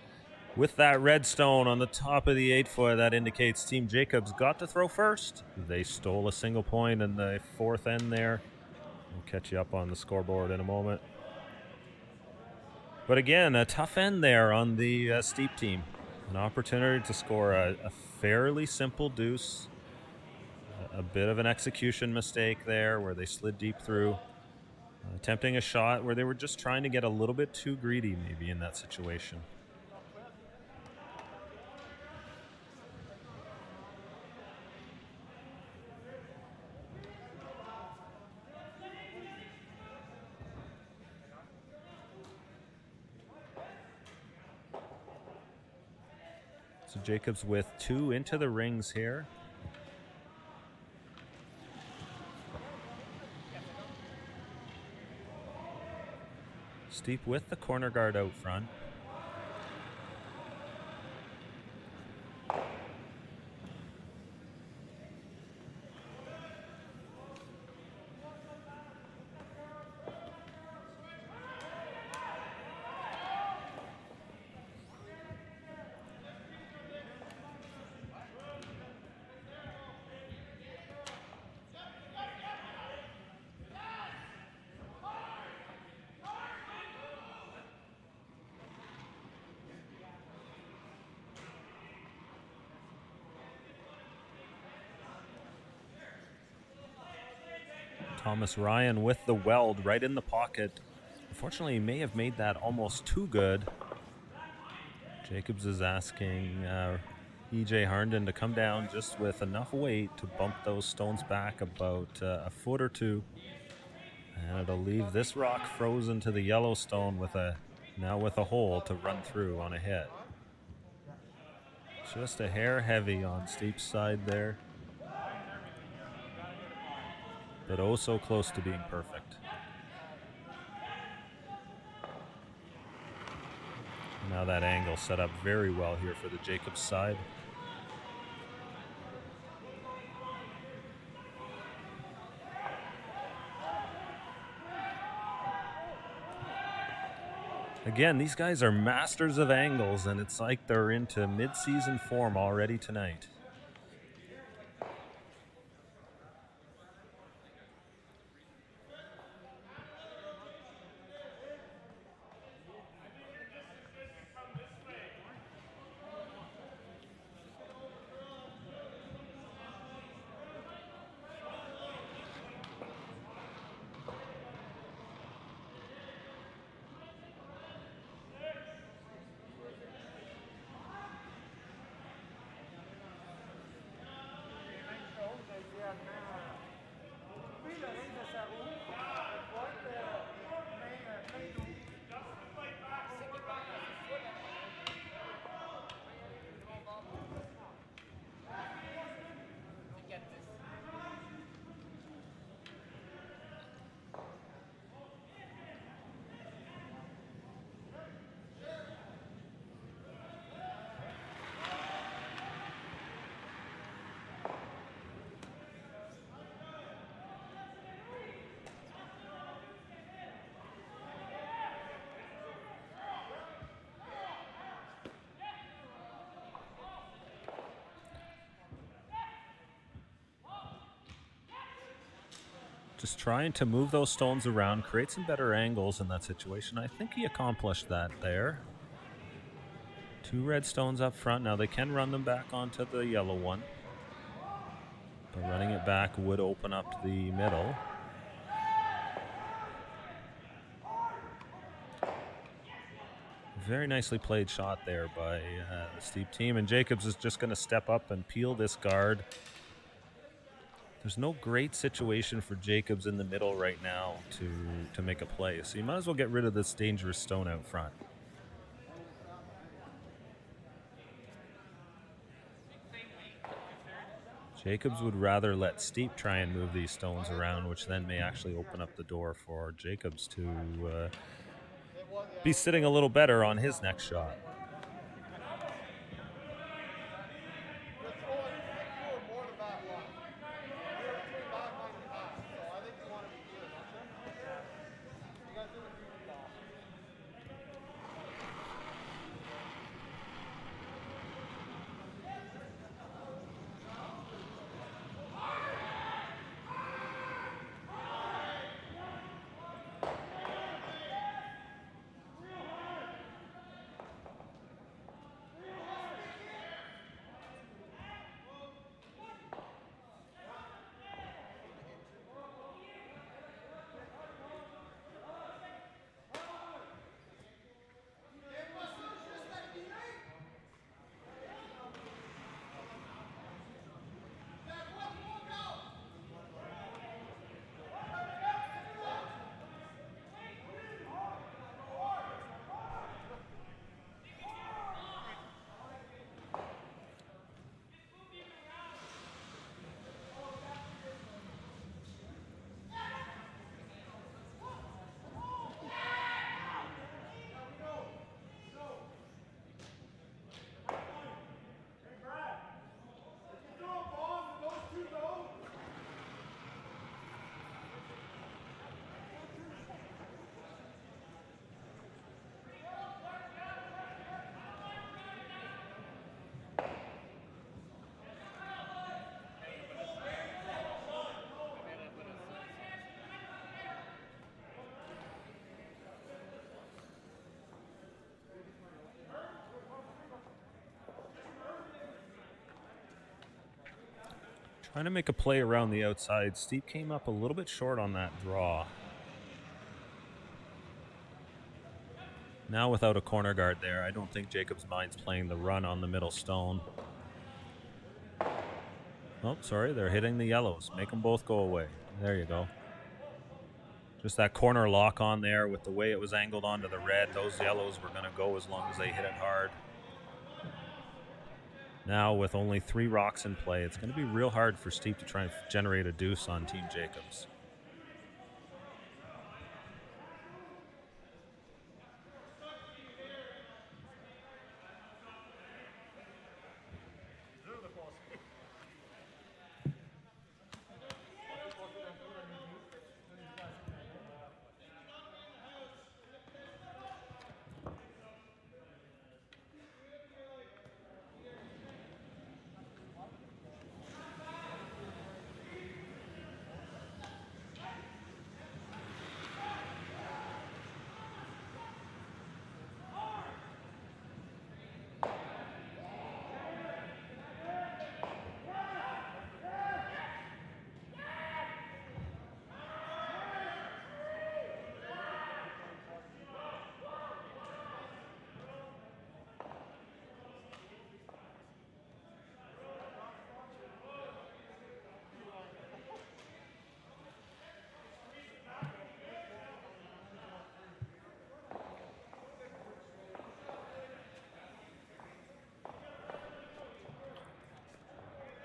A: With that red stone on the top of the 8-foot, that indicates Team Jacobs got to throw first. They stole a single point in the fourth end there. We'll catch you up on the scoreboard in a moment. But again, a tough end there on the Steep team. An opportunity to score a fairly simple deuce. A bit of an execution mistake there where they slid deep through. Attempting a shot where they were just trying to get a little bit too greedy maybe in that situation. So Jacobs with 2 into the rings here. Steep with the corner guard out front. Thomas Ryan with the weld right in the pocket. Unfortunately, he may have made that almost too good. Jacobs is asking EJ Harnden to come down just with enough weight to bump those stones back about a foot or two. And it'll leave this rock frozen to the Yellowstone with now with a hole to run through on a hit. Just a hair heavy on Steep's side there. But oh so close to being perfect. Now that angle set up very well here for the Jacobs side. Again, these guys are masters of angles, and it's like they're into mid-season form already tonight. Just trying to move those stones around, create some better angles in that situation. I think he accomplished that there. 2 red stones up front. Now they can run them back onto the yellow one. But running it back would open up the middle. Very nicely played shot there by the Steep team. And Jacobs is just going to step up and peel this guard. There's no great situation for Jacobs in the middle right now to make a play. So you might as well get rid of this dangerous stone out front. Jacobs would rather let Steep try and move these stones around, which then may actually open up the door for Jacobs to be sitting a little better on his next shot. Trying to make a play around the outside. Steep came up a little bit short on that draw. Now without a corner guard there, I don't think Jacobs minds playing the run on the middle stone. Oh, sorry, they're hitting the yellows. Make them both go away. There you go. Just that corner lock on there with the way it was angled onto the red. Those yellows were going to go as long as they hit it hard. Now with only 3 rocks in play, it's going to be real hard for Steep to try and generate a deuce on Team Jacobs.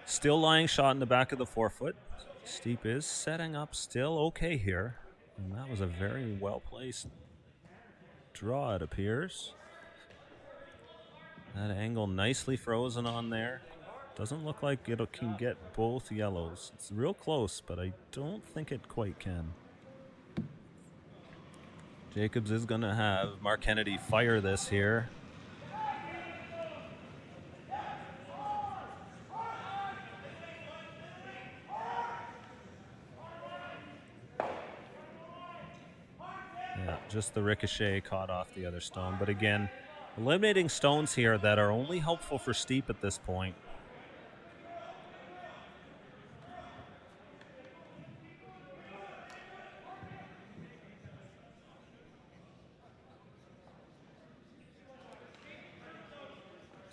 A: Still lying shot in the back of the forefoot. Steep is setting up still okay here. And that was a very well-placed draw, it appears. That angle nicely frozen on there. Doesn't look like it can get both yellows. It's real close, but I don't think it quite can. Jacobs is going to have Mark Kennedy fire this here. Just the ricochet caught off the other stone. But again, eliminating stones here that are only helpful for Steep at this point.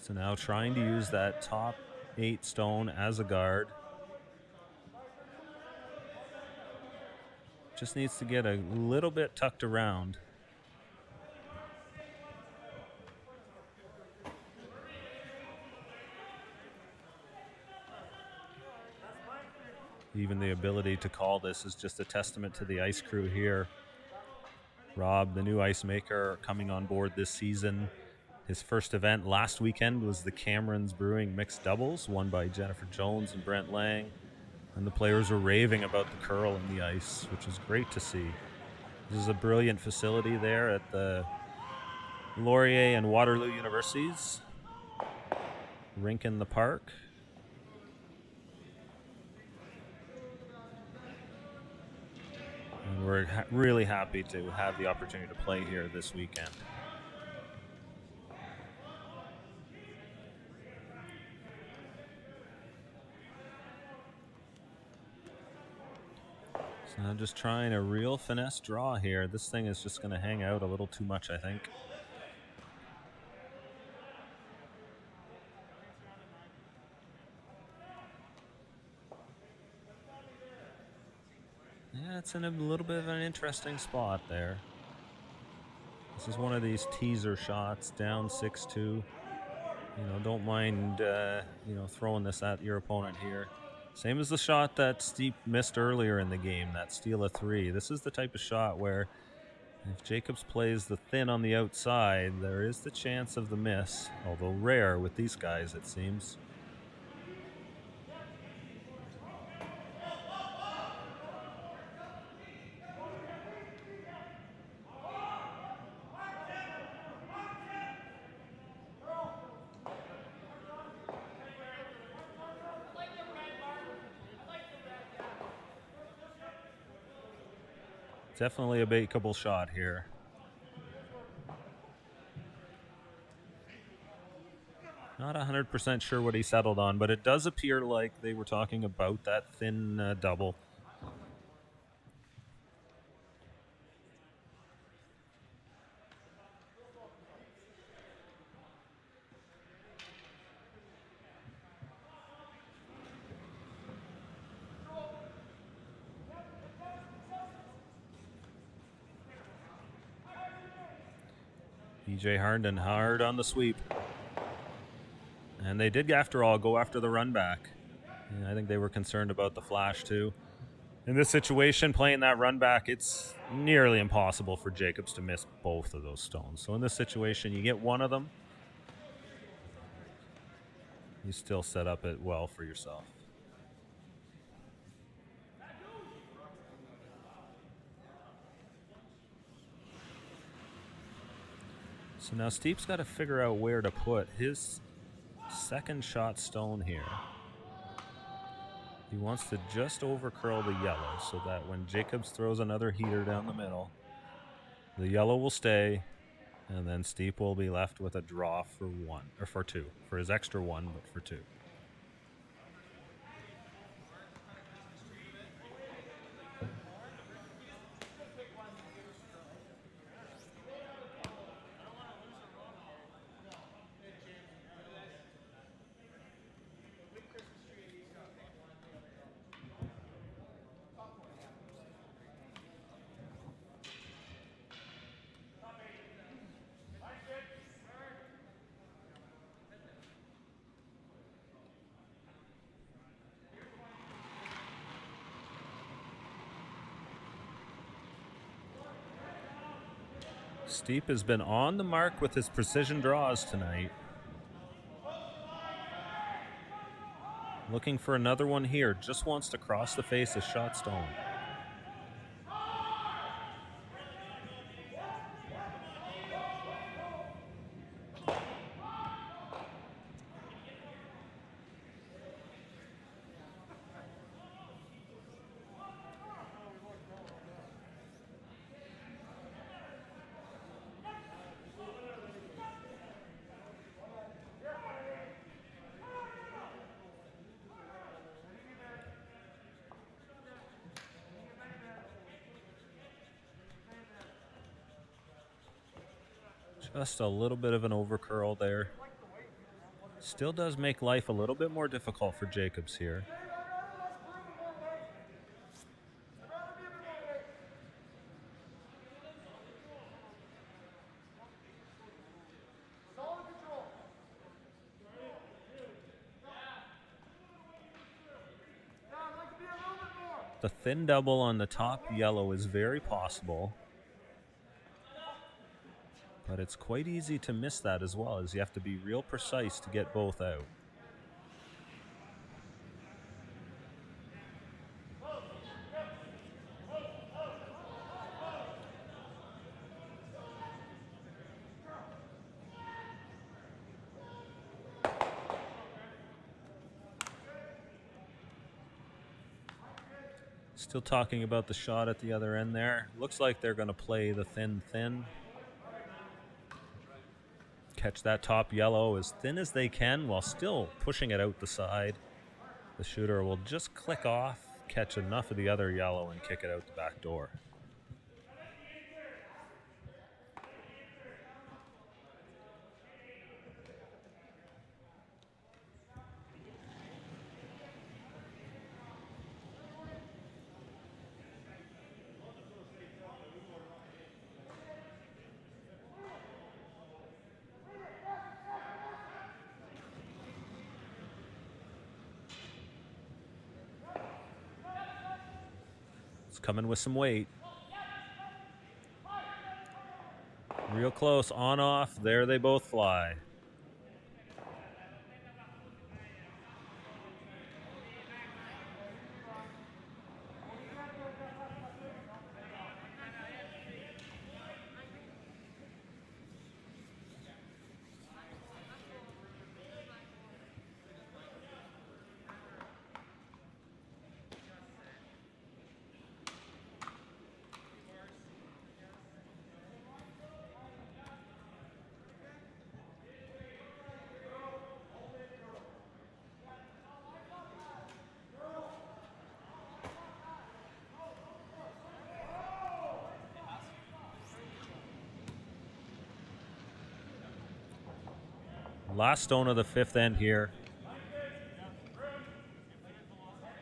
A: So now trying to use that top 8 stone as a guard. Just needs to get a little bit tucked around. Even the ability to call this is just a testament to the ice crew here. Rob, the new ice maker, coming on board this season. His first event last weekend was the Cameron's Brewing Mixed Doubles, won by Jennifer Jones and Brent Lang. And the players were raving about the curl in the ice, which is great to see. This is a brilliant facility there at the Laurier and Waterloo Universities. Rink in the park. And we're really happy to have the opportunity to play here this weekend. So I'm just trying a real finesse draw here. This thing is just going to hang out a little too much, I think. Yeah, it's in a little bit of an interesting spot there. This is one of these teaser shots, down 6-2. You know, don't mind, you know, throwing this at your opponent here. Same as the shot that Steep missed earlier in the game, that steal of 3. This is the type of shot where if Jacobs plays the thin on the outside, there is the chance of the miss, although rare with these guys, it seems. Definitely a bakeable shot here. Not 100% sure what he settled on, but it does appear like they were talking about that thin double. EJ Harnden hard on the sweep. And they did, after all, go after the run back. And I think they were concerned about the flash, too. In this situation, playing that run back, it's nearly impossible for Jacobs to miss both of those stones. So in this situation, you get one of them. You still set up it well for yourself. So now Steep's got to figure out where to put his second shot stone here. He wants to just over curl the yellow so that when Jacobs throws another heater down the middle, the yellow will stay, and then Steep will be left with a draw for 1, or for 2, for his extra 1, but for 2. Steep has been on the mark with his precision draws tonight. Looking for another one here. Just wants to cross the face of shot stone. Just a little bit of an overcurl there. Still does make life a little bit more difficult for Jacobs here. The thin double on the top yellow is very possible, but it's quite easy to miss that as well, as you have to be real precise to get both out. Still talking about the shot at the other end there. Looks like they're going to play the thin. Catch that top yellow as thin as they can while still pushing it out the side. The shooter will just click off, catch enough of the other yellow, and kick it out the back door. Coming with some weight. Real close, on off, there they both fly. Last stone of the fifth end here.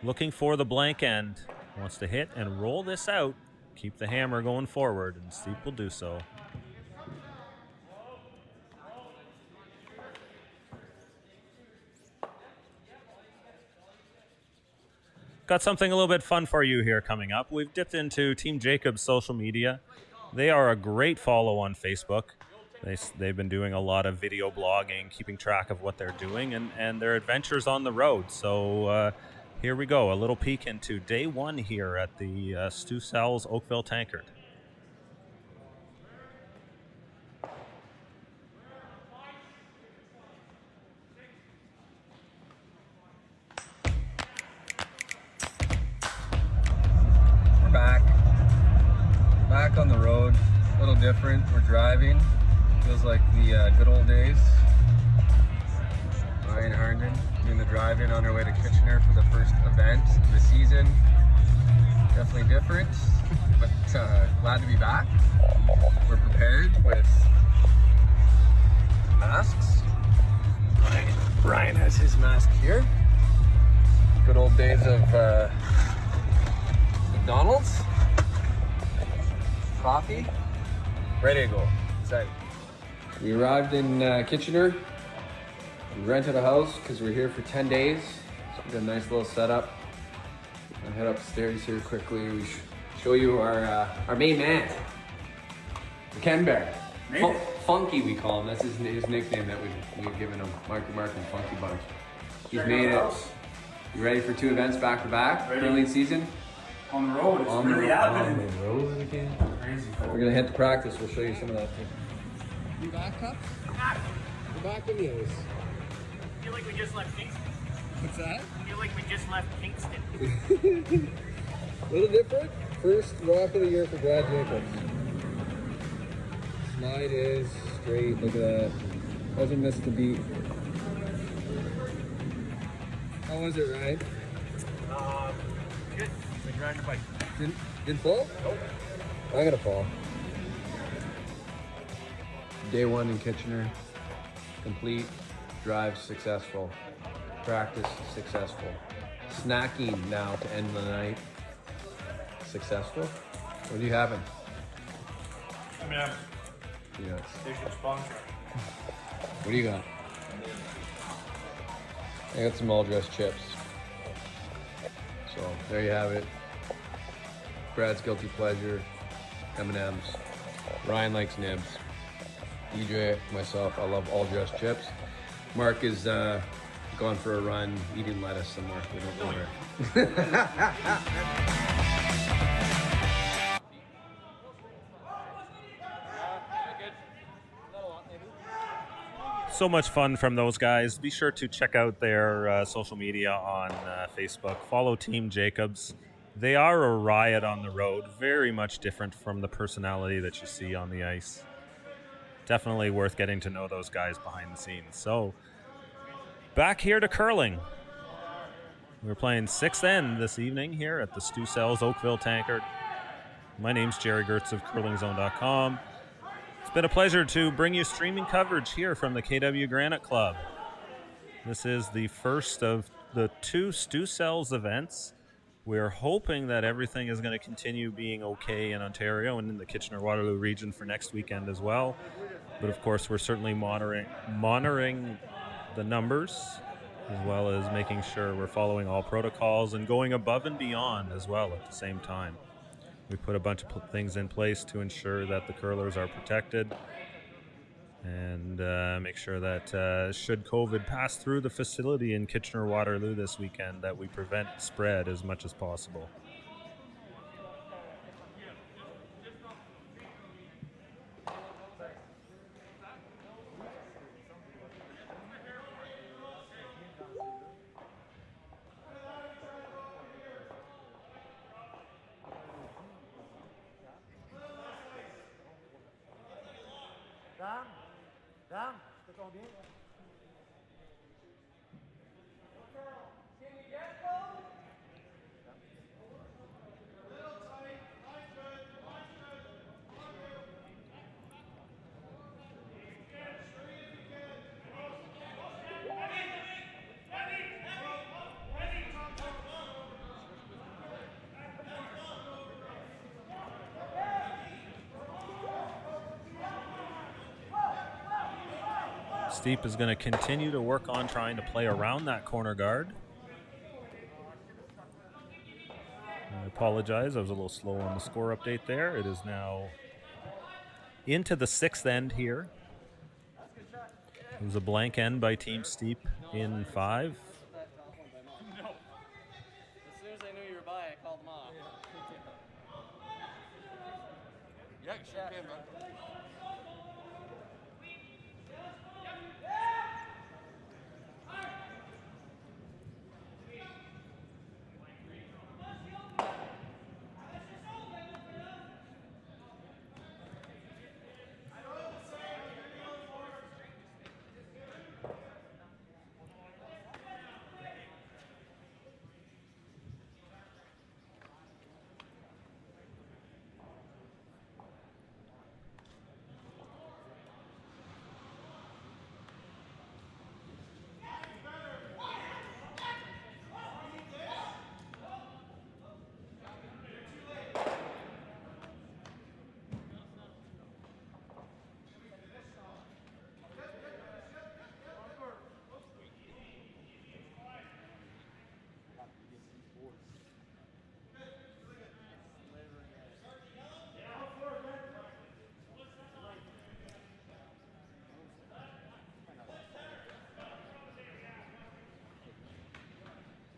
A: Looking for the blank end. Wants to hit and roll this out. Keep the hammer going forward, and Steep will do so. Got something a little bit fun for you here coming up. We've dipped into Team Jacobs' social media. They are a great follow on Facebook. They've been doing a lot of video blogging, keeping track of what they're doing, and their adventures on the road. So here we go, a little peek into day one here at the Stu Sells Oakville Tankard.
U: We're back on the road, a little different. We're driving. Feels like the good old days. Ryan Harnden doing the drive-in on our way to Kitchener for the first event of the season. Definitely different, but glad to be back. We're prepared with masks. Ryan has his mask here. Good old days of McDonald's. Coffee. Ready to go. Excited. We arrived in Kitchener. We rented a house because we're here for 10 days. So we got a nice little setup. I'll head upstairs here quickly. We show you our main man, the Ken Bear. Funky, we call him. That's his nickname that we've given him. Mark and Funky Bunch. He's made it. You ready for 2 events back to back? Curling season.
E: On the road. It's really happening.
U: On the road again. Crazy. We're gonna head to practice. We'll show you some of that too. You back, Cup? We're back in the ice.
Q: I feel like we just left Kingston.
U: What's that?
Q: I feel like we just left Kingston.
U: A little different. First walk of the year for Brad Jacobs. Slide is straight. Look at that. Hasn't missed a beat. How was it, Ryan?
Q: Good. Like riding a bike.
U: Didn't fall? Nope. I'm gonna fall. Day one in Kitchener, complete, drive successful, practice successful. Snacking now to end the night, successful. What are you having?
Q: M&M's.
U: Peanuts.
Q: They should sponsor.
U: What do you got? I got some all-dressed chips. So there you have it. Brad's guilty pleasure, M&M's. Ryan likes nibs. DJ, myself, I love all-dressed chips. Mark is gone for a run, eating lettuce somewhere. We don't know where.
A: So much fun from those guys. Be sure to check out their social media on Facebook. Follow Team Jacobs. They are a riot on the road, very much different from the personality that you see on the ice. Definitely worth getting to know those guys behind the scenes. So, back here to curling. We're playing 6th end this evening here at the Stu Sells Oakville Tankard. My name's Jerry Gertz of curlingzone.com. It's been a pleasure to bring you streaming coverage here from the KW Granite Club. This is the first of the 2 Stu Sells events. We're hoping that everything is going to continue being okay in Ontario and in the Kitchener-Waterloo region for next weekend as well. But of course, we're certainly monitoring the numbers, as well as making sure we're following all protocols and going above and beyond as well at the same time. We put a bunch of things in place to ensure that the curlers are protected and make sure that should COVID pass through the facility in Kitchener-Waterloo this weekend, that we prevent spread as much as possible. Steep is going to continue to work on trying to play around that corner guard. I apologize, I was a little slow on the score update there. It is now into the 6th end here. It was a blank end by Team Steep in 5.
K: As soon as I knew you were by, I called them off.
H: Yeah, you sure can, man.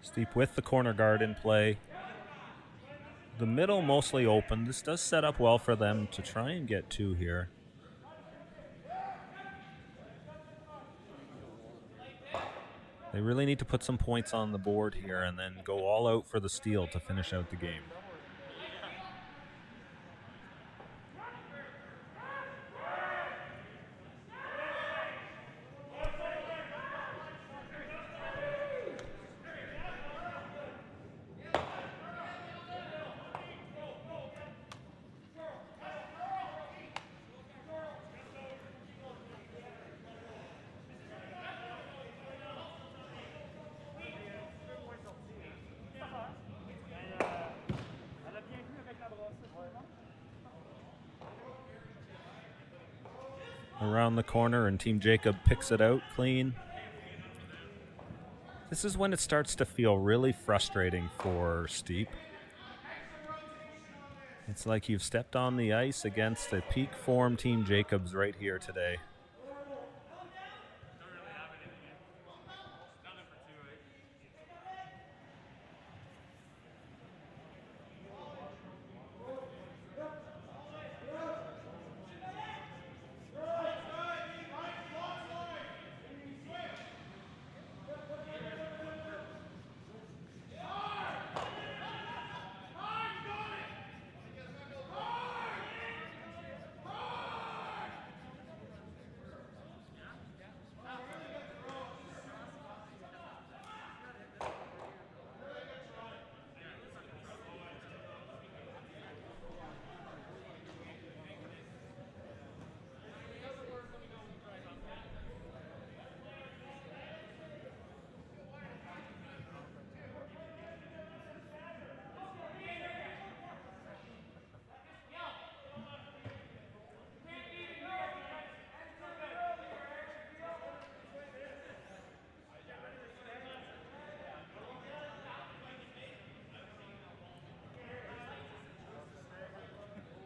A: Steep with the corner guard in play. The middle mostly open. This does set up well for them to try and get 2 here. They really need to put some points on the board here and then go all out for the steal to finish out the game. around the corner, and Team Jacob picks it out clean. This is when it starts to feel really frustrating for Steep. It's like you've stepped on the ice against a peak form Team Jacobs right here today.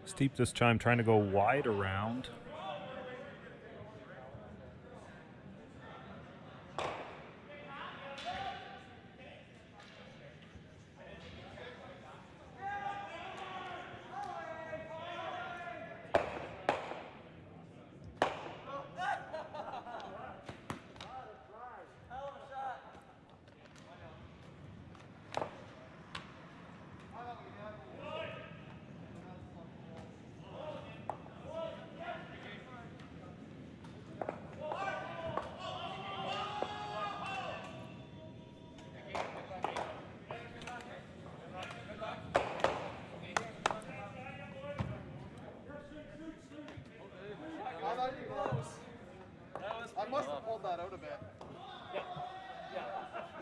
A: Steep this time trying to go wide around.
H: I must have pulled that out a bit. Yeah.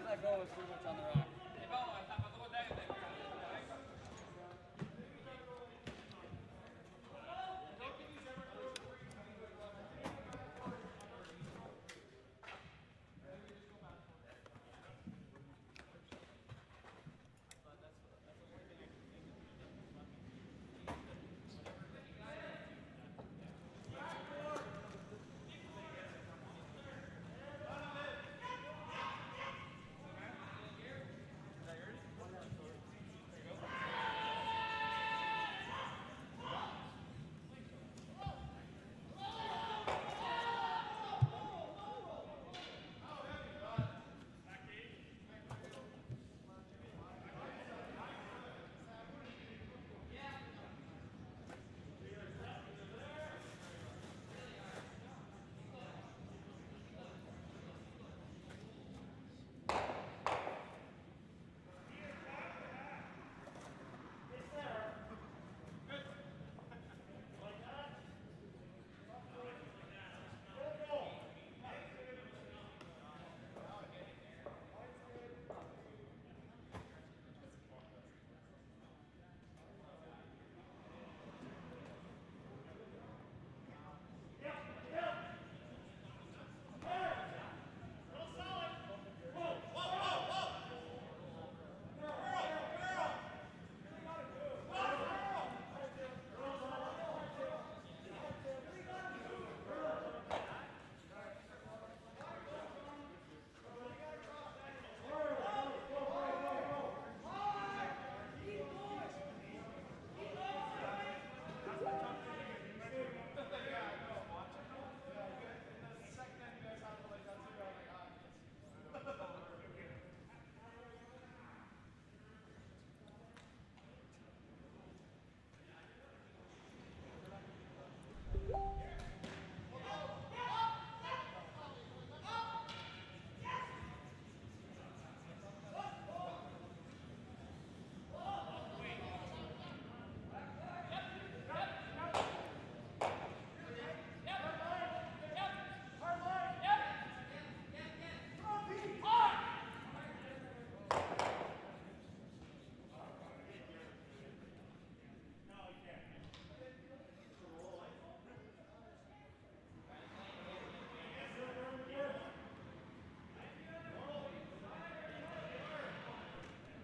H: That goal was pretty much on the rack.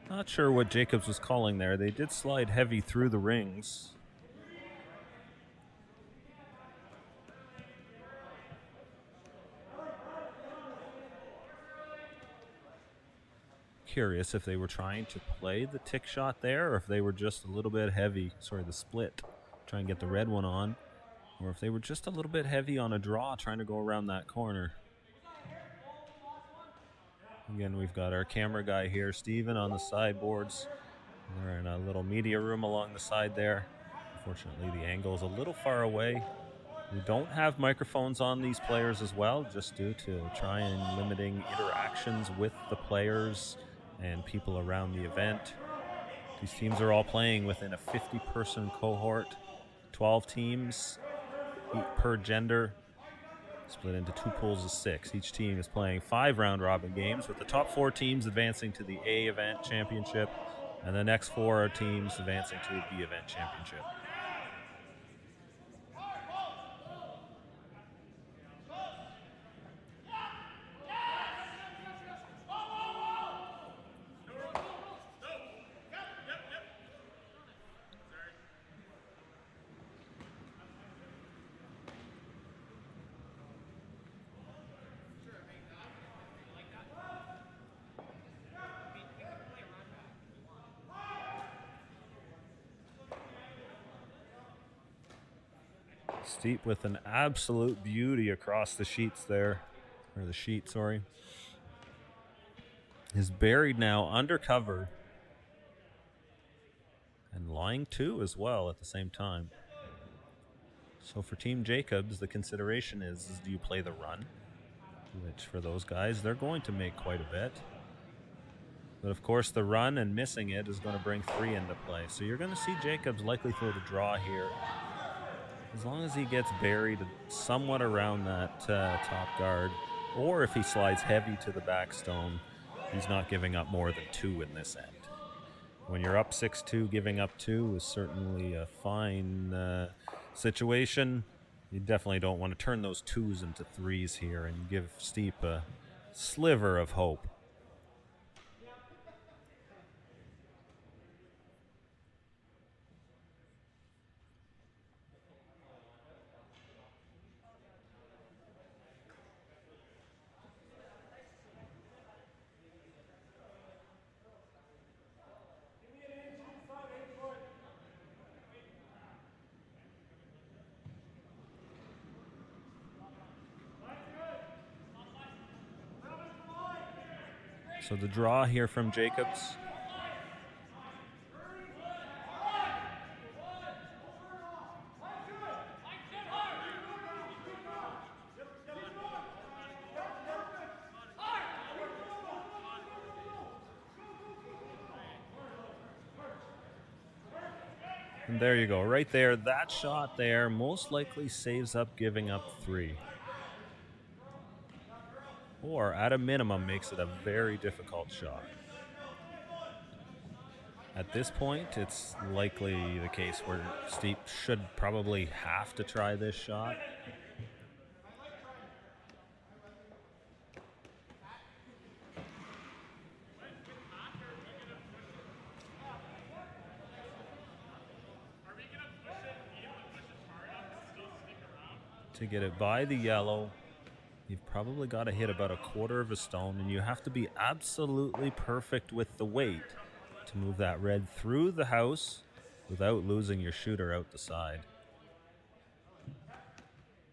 A: Not sure what Jacobs was calling there. They did slide heavy through the rings. Curious if they were trying to play the tick shot there, or if they were just a little bit heavy. Sorry, the split. Try and get the red one on. Or if they were just a little bit heavy on a draw, trying to go around that corner. Again, we've got our camera guy here, Steven, on the sideboards. They're in a little media room along the side there. Unfortunately, the angle is a little far away. We don't have microphones on these players as well, just due to try and limiting interactions with the players and people around the event. These teams are all playing within a 50-person cohort, 12 teams, 8 per gender, split into 2 pools of 6. Each team is playing 5 round-robin games, with the top 4 teams advancing to the A event championship, and the next 4 are teams advancing to the B event championship. Steep with an absolute beauty across the sheets there, or the sheet, sorry. Is buried now under cover and lying 2 as well at the same time. So for Team Jacobs, the consideration is do you play the run? Which for those guys, they're going to make quite a bit. But of course, the run and missing it is going to bring 3 into play. So you're going to see Jacobs likely throw the draw here. As long as he gets buried somewhat around that top guard, or if he slides heavy to the back stone, he's not giving up more than 2 in this end. When you're up 6-2, giving up 2 is certainly a fine situation. You definitely don't want to turn those 2s into 3s here and give Steep a sliver of hope. So the draw here from Jacobs. And there you go, right there. That shot there most likely saves up giving up 3. Or at a minimum makes it a very difficult shot. At this point, it's likely the case where Steep should probably have to try this shot. To get it by the yellow, you've probably got to hit about a quarter of a stone, and you have to be absolutely perfect with the weight to move that red through the house without losing your shooter out the side.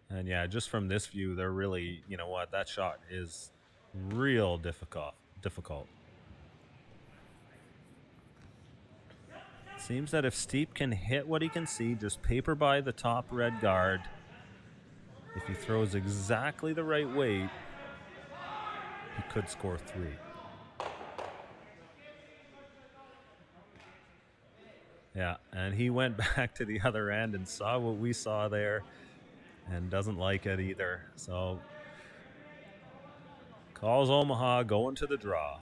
A: And yeah, just from this view, they're really, you know what, that shot is real difficult. Seems that if Steep can hit what he can see, just paper by the top red guard, if he throws exactly the right weight, he could score 3. Yeah, and he went back to the other end and saw what we saw there and doesn't like it either. So calls Omaha going to the draw.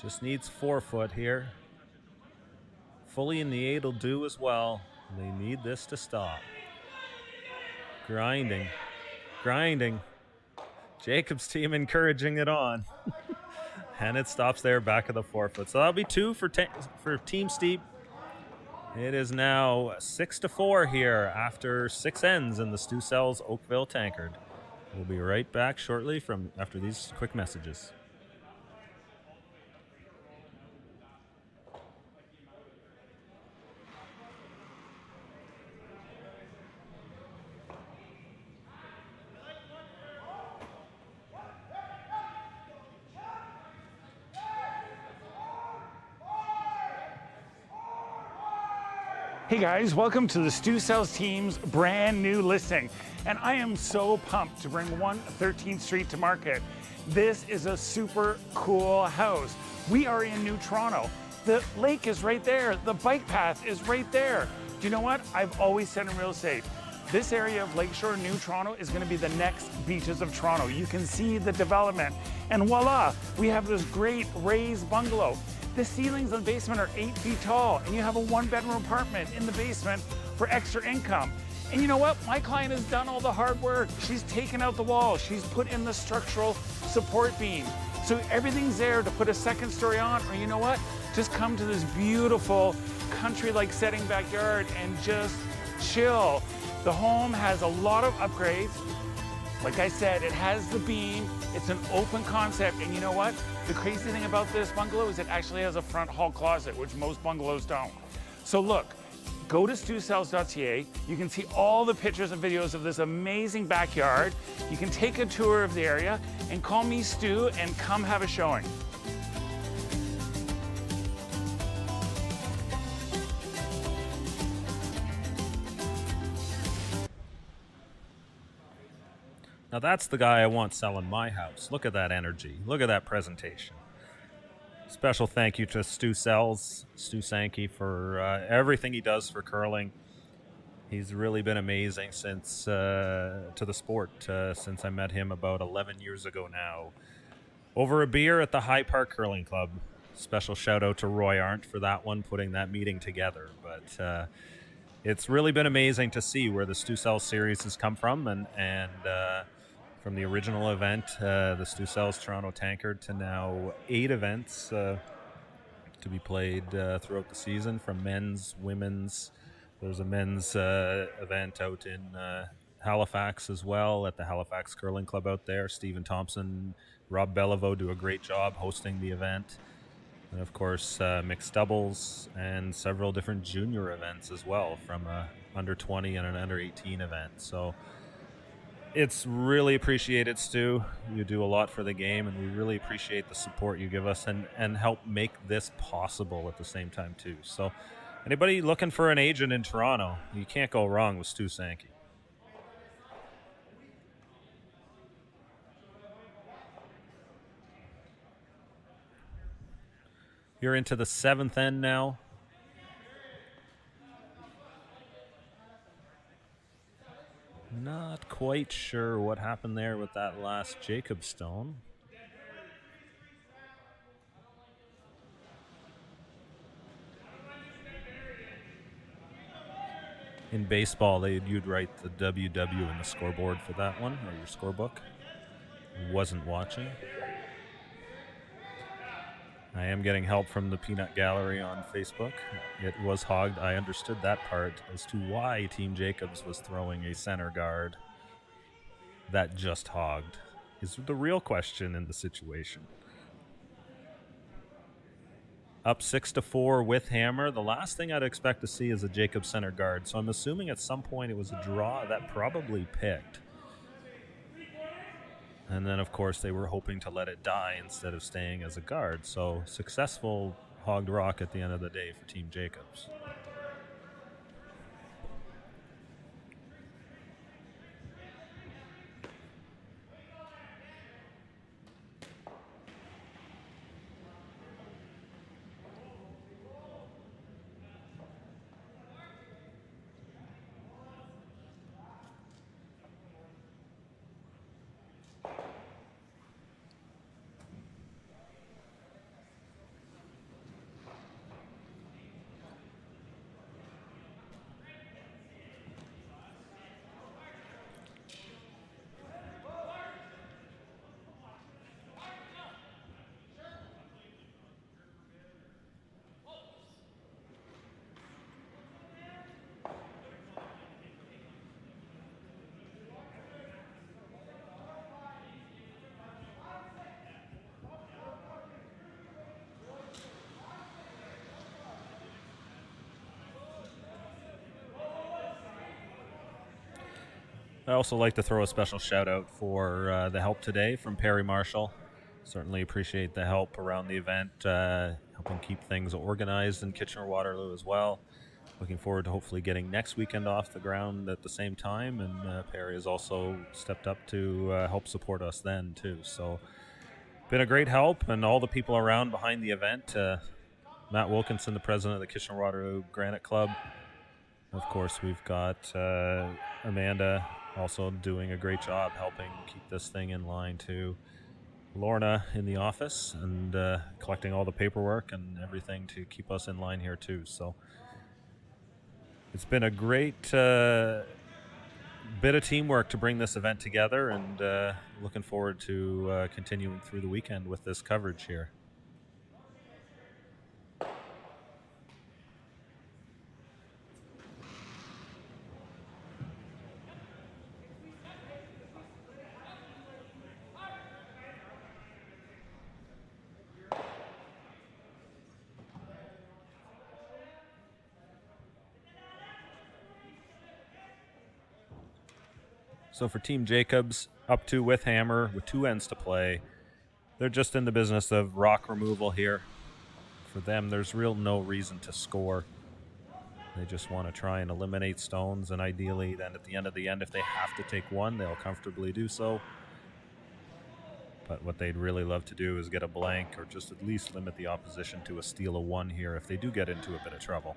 A: Just needs 4 foot here. Fully in the 8 will do as well. They need this to stop. Grinding. Grinding. Jacob's team encouraging it on. And it stops there back of the 4 foot. So that'll be 2 for Team Steep. It is now 6-4 here after 6 ends in the Stu Sells Oakville Tankard. We'll be right back shortly after these quick messages.
E: Hey guys, welcome to the Stu Sells Team's brand new listing. And I am so pumped to bring 113th Street to market. This is a super cool house. We are in New Toronto. The lake is right there. The bike path is right there. Do you know what? I've always said in real estate, this area of Lakeshore, New Toronto, is going to be the next beaches of Toronto. You can see the development. And voila, we have this great raised bungalow. The ceilings in the basement are 8 feet tall, and you have a 1-bedroom apartment in the basement for extra income. And you know what? My client has done all the hard work. She's taken out the walls. She's put in the structural support beam. So everything's there to put a second story on, or you know what? Just come to this beautiful country-like setting backyard and just chill. The home has a lot of upgrades. Like I said, it has the beam. It's an open concept, and you know what? The crazy thing about this bungalow is it actually has a front hall closet, which most bungalows don't. So look, go to stusells.ca. You can see all the pictures and videos of this amazing backyard. You can take a tour of the area and call me Stu and come have a showing.
A: Now that's the guy I want selling my house. Look at that energy. Look at that presentation. Special thank you to Stu Sells, Stu Sankey, for everything he does for curling. He's really been amazing since to the sport since I met him about 11 years ago now. Over a beer at the High Park Curling Club. Special shout out to Roy Arndt for that one, putting that meeting together. But it's really been amazing to see where the Stu Sells series has come from, and from the original event, the Stu Sells Toronto Tankard, to now 8 events to be played throughout the season, from men's, women's. There's a men's event out in Halifax as well, at the Halifax Curling Club out there. Stephen Thompson, Rob Beliveau do a great job hosting the event. And of course, mixed doubles and several different junior events as well, from a under 20 and an under 18 event. So it's really appreciated, Stu. You do a lot for the game, and we really appreciate the support you give us and help make this possible at the same time too. So anybody looking for an agent in Toronto, you can't go wrong with Stu Sankey. You're into the 7th end now. Not quite sure what happened there with that last Jacob stone. In baseball, you'd write the WW in the scoreboard for that one, or your scorebook. Wasn't watching. I am getting help from the Peanut Gallery on Facebook. It was hogged. I understood that part as to why Team Jacobs was throwing a center guard that just hogged is the real question in the situation. Up 6-4 with hammer. The last thing I'd expect to see is a Jacobs center guard. So I'm assuming at some point it was a draw that probably picked. And then, of course, they were hoping to let it die instead of staying as a guard. So successful hogged rock at the end of the day for Team Jacobs. I also like to throw a special shout out for the help today from Perry Marshall. Certainly appreciate the help around the event, helping keep things organized in Kitchener-Waterloo as well. Looking forward to hopefully getting next weekend off the ground at the same time, and Perry has also stepped up to help support us then too. So been a great help, and all the people around behind the event. Matt Wilkinson, the president of the Kitchener-Waterloo Granite Club. Of course, we've got Amanda also doing a great job helping keep this thing in line too. Lorna in the office and collecting all the paperwork and everything to keep us in line here too. So it's been a great bit of teamwork to bring this event together, and looking forward to continuing through the weekend with this coverage here. So for Team Jacobs, up 2 with hammer, with 2 ends to play. They're just in the business of rock removal here. For them, there's no reason to score. They just want to try and eliminate stones, and ideally then at the end, if they have to take 1, they'll comfortably do so. But what they'd really love to do is get a blank, or just at least limit the opposition to a steal of 1 here if they do get into a bit of trouble.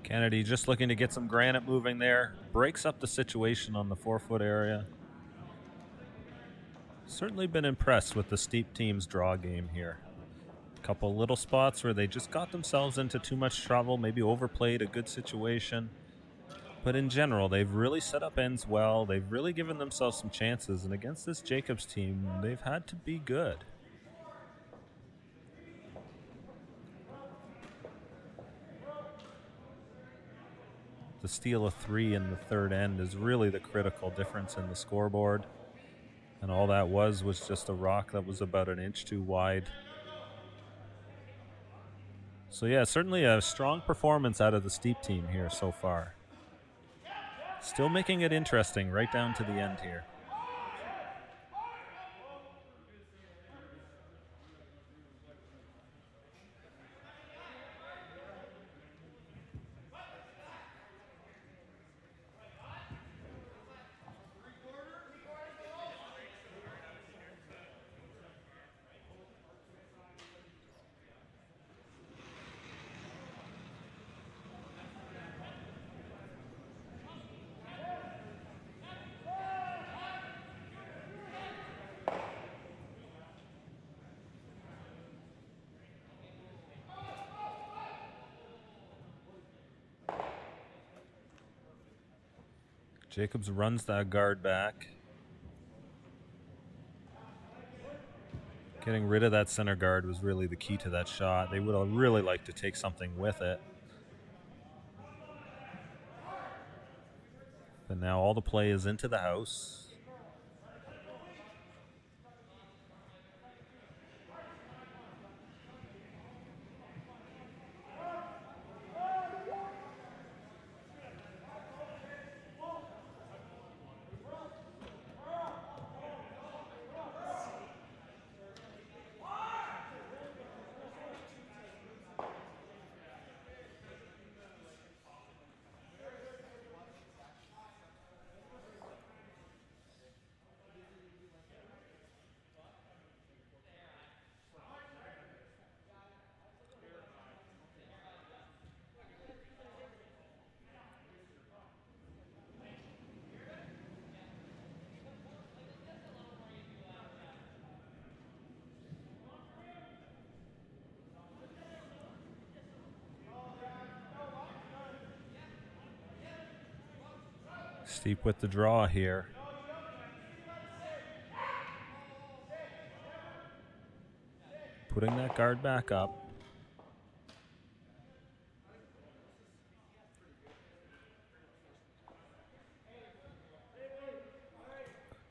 A: Kennedy just looking to get some granite moving there. Breaks up the situation on the 4-foot area. Certainly been impressed with the Steep team's draw game here. A couple little spots where they just got themselves into too much trouble, maybe overplayed a good situation. But in general, they've really set up ends well. They've really given themselves some chances. And against this Jacobs team, they've had to be good. The steal of 3 in the third end is really the critical difference in the scoreboard. And all that was just a rock that was about an inch too wide. So yeah, certainly a strong performance out of the Steep team here so far. Still making it interesting right down to the end here. Jacobs runs that guard back. Getting rid of that center guard was really the key to that shot. They would have really liked to take something with it. But now all the play is into the house. Steep with the draw here. Putting that guard back up.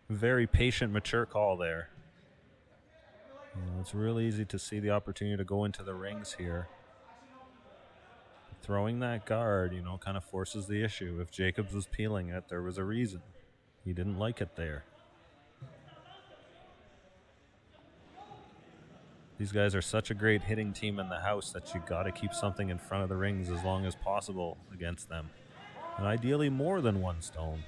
A: Very patient, mature call there. It's really easy to see the opportunity to go into the rings here. Throwing that guard, kind of forces the issue. If Jacobs was peeling it, there was a reason. He didn't like it there. These guys are such a great hitting team in the house that you got to keep something in front of the rings as long as possible against them. And ideally more than one stone.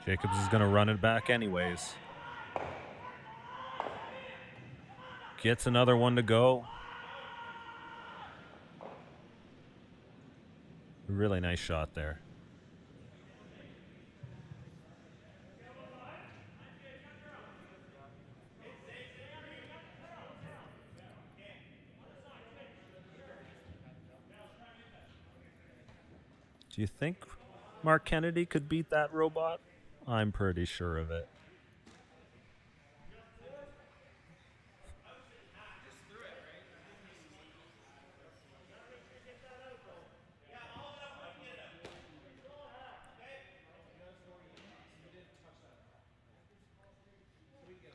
A: Jacobs is going to run it back anyways. Gets another one to go. Really nice shot there. Do you think Mark Kennedy could beat that robot? I'm pretty sure of it.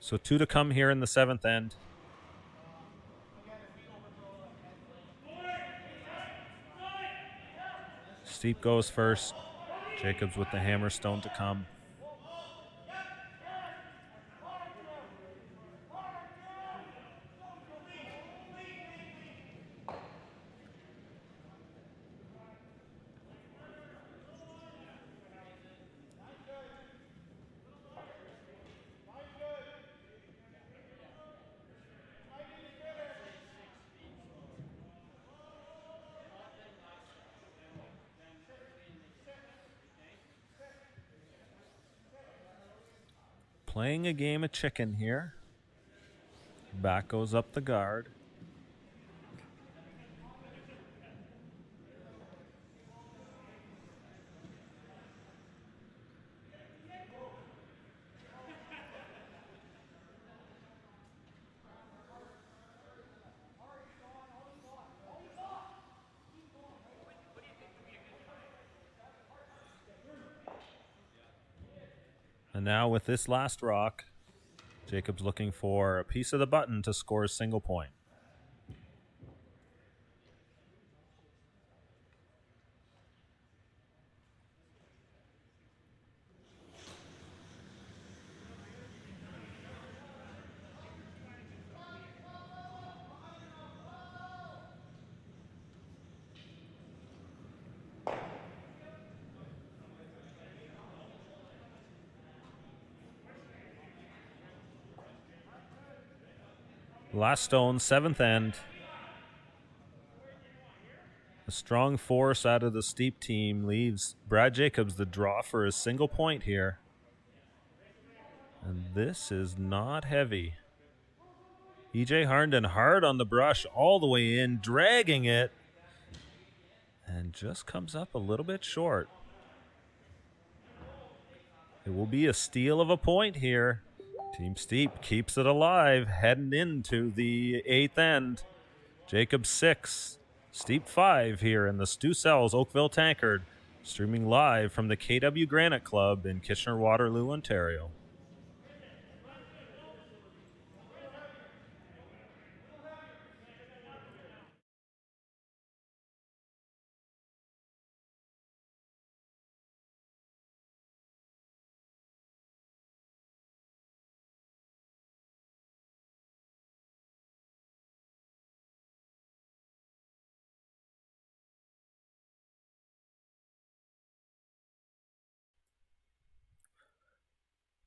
A: So 2 to come here in the 7th end. Steep goes first. Jacobs with the hammerstone to come. Playing a game of chicken here. Back goes up the guard. And now with this last rock, Jacobs looking for a piece of the button to score a single point. Last stone, 7th end. A strong force out of the Steep team leaves Brad Jacobs the draw for a single point here. And this is not heavy. EJ Harnden hard on the brush all the way in, dragging it. And just comes up a little bit short. It will be a steal of a point here. Team Steep keeps it alive, heading into the 8th end. Jacobs 6, Steep 5 here in the Stu Sells Oakville Tankard, streaming live from the KW Granite Club in Kitchener-Waterloo, Ontario.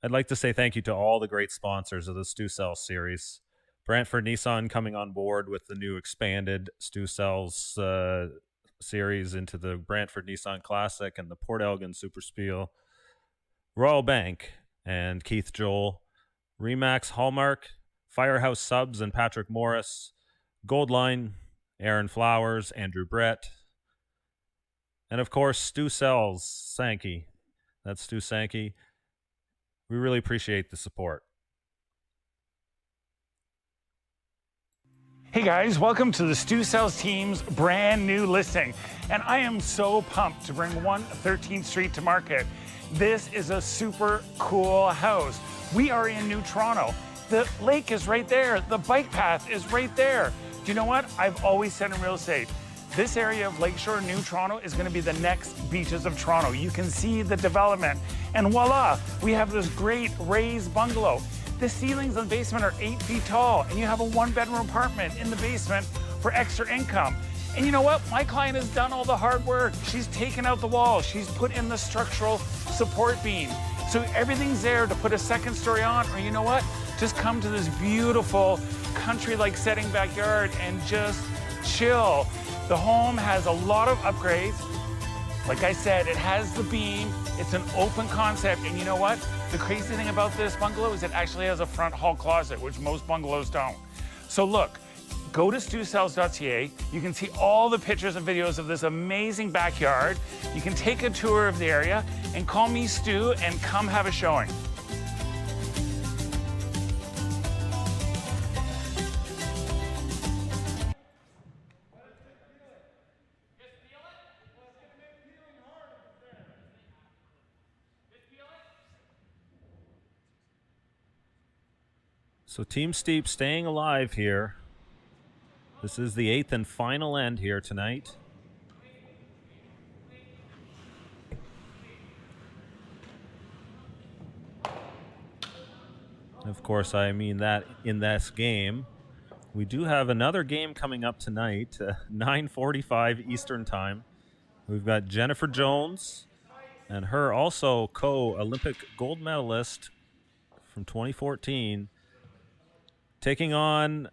A: I'd like to say thank you to all the great sponsors of the Stu Sells series. Brantford Nissan coming on board with the new expanded Stu Sells series into the Brantford Nissan Classic and the Port Elgin Super Spiel. Royal Bank and Keith Joel. Remax Hallmark, Firehouse Subs and Patrick Morris. Goldline, Aaron Flowers, Andrew Brett. And of course, Stu Sells, Sankey. That's Stu Sankey. We really appreciate the support.
E: Hey guys, welcome to the Stu Sells team's brand new listing. And I am so pumped to bring 113th Street to market. This is a super cool house. We are in New Toronto. The lake is right there. The bike path is right there. Do you know what? I've always said in real estate, this area of Lakeshore, New Toronto, is going to be the next beaches of Toronto. You can see the development. And voila, we have this great raised bungalow. The ceilings in the basement are 8 feet tall, and you have a one-bedroom apartment in the basement for extra income. And you know what? My client has done all the hard work. She's taken out the walls. She's put in the structural support beam. So everything's there to put a second story on, or you know what? Just come to this beautiful country-like setting backyard and just chill. The home has a lot of upgrades. Like I said, it has the beam. It's an open concept. And you know what? The crazy thing about this bungalow is it actually has a front hall closet, which most bungalows don't. So look, go to stusells.ca. You can see all the pictures and videos of this amazing backyard. You can take a tour of the area and call me Stu and come have a showing.
A: So Team Steep staying alive here. This is the 8th and final end here tonight. Of course, I mean that in this game. We do have another game coming up tonight, 9:45 Eastern Time. We've got Jennifer Jones and her also co-Olympic gold medalist from 2014 taking on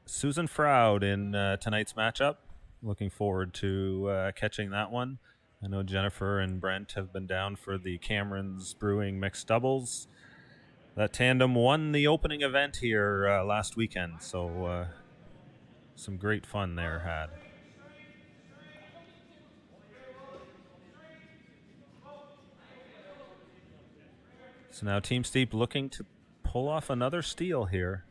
A: Susan Froud in tonight's matchup. Looking forward to catching that one. I know Jennifer and Brent have been down for the Cameron's Brewing mixed doubles. That tandem won the opening event here last weekend, so some great fun there had. So now Team Steep looking to pull off another steal here.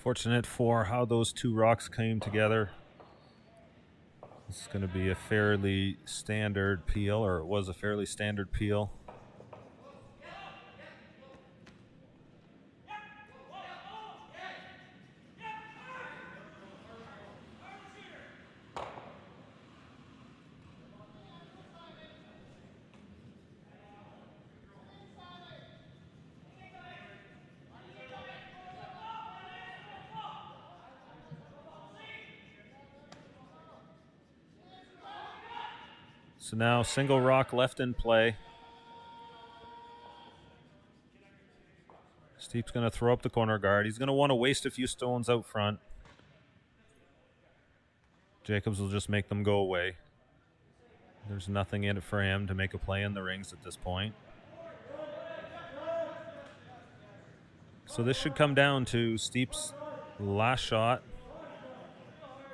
A: Fortunate for how those two rocks came together. This is going to be a fairly standard peel, or it was a fairly standard peel. So now single rock left in play. Steep's going to throw up the corner guard. He's going to want to waste a few stones out front. Jacobs will just make them go away. There's nothing in it for him to make a play in the rings at this point. So this should come down to Steep's last shot.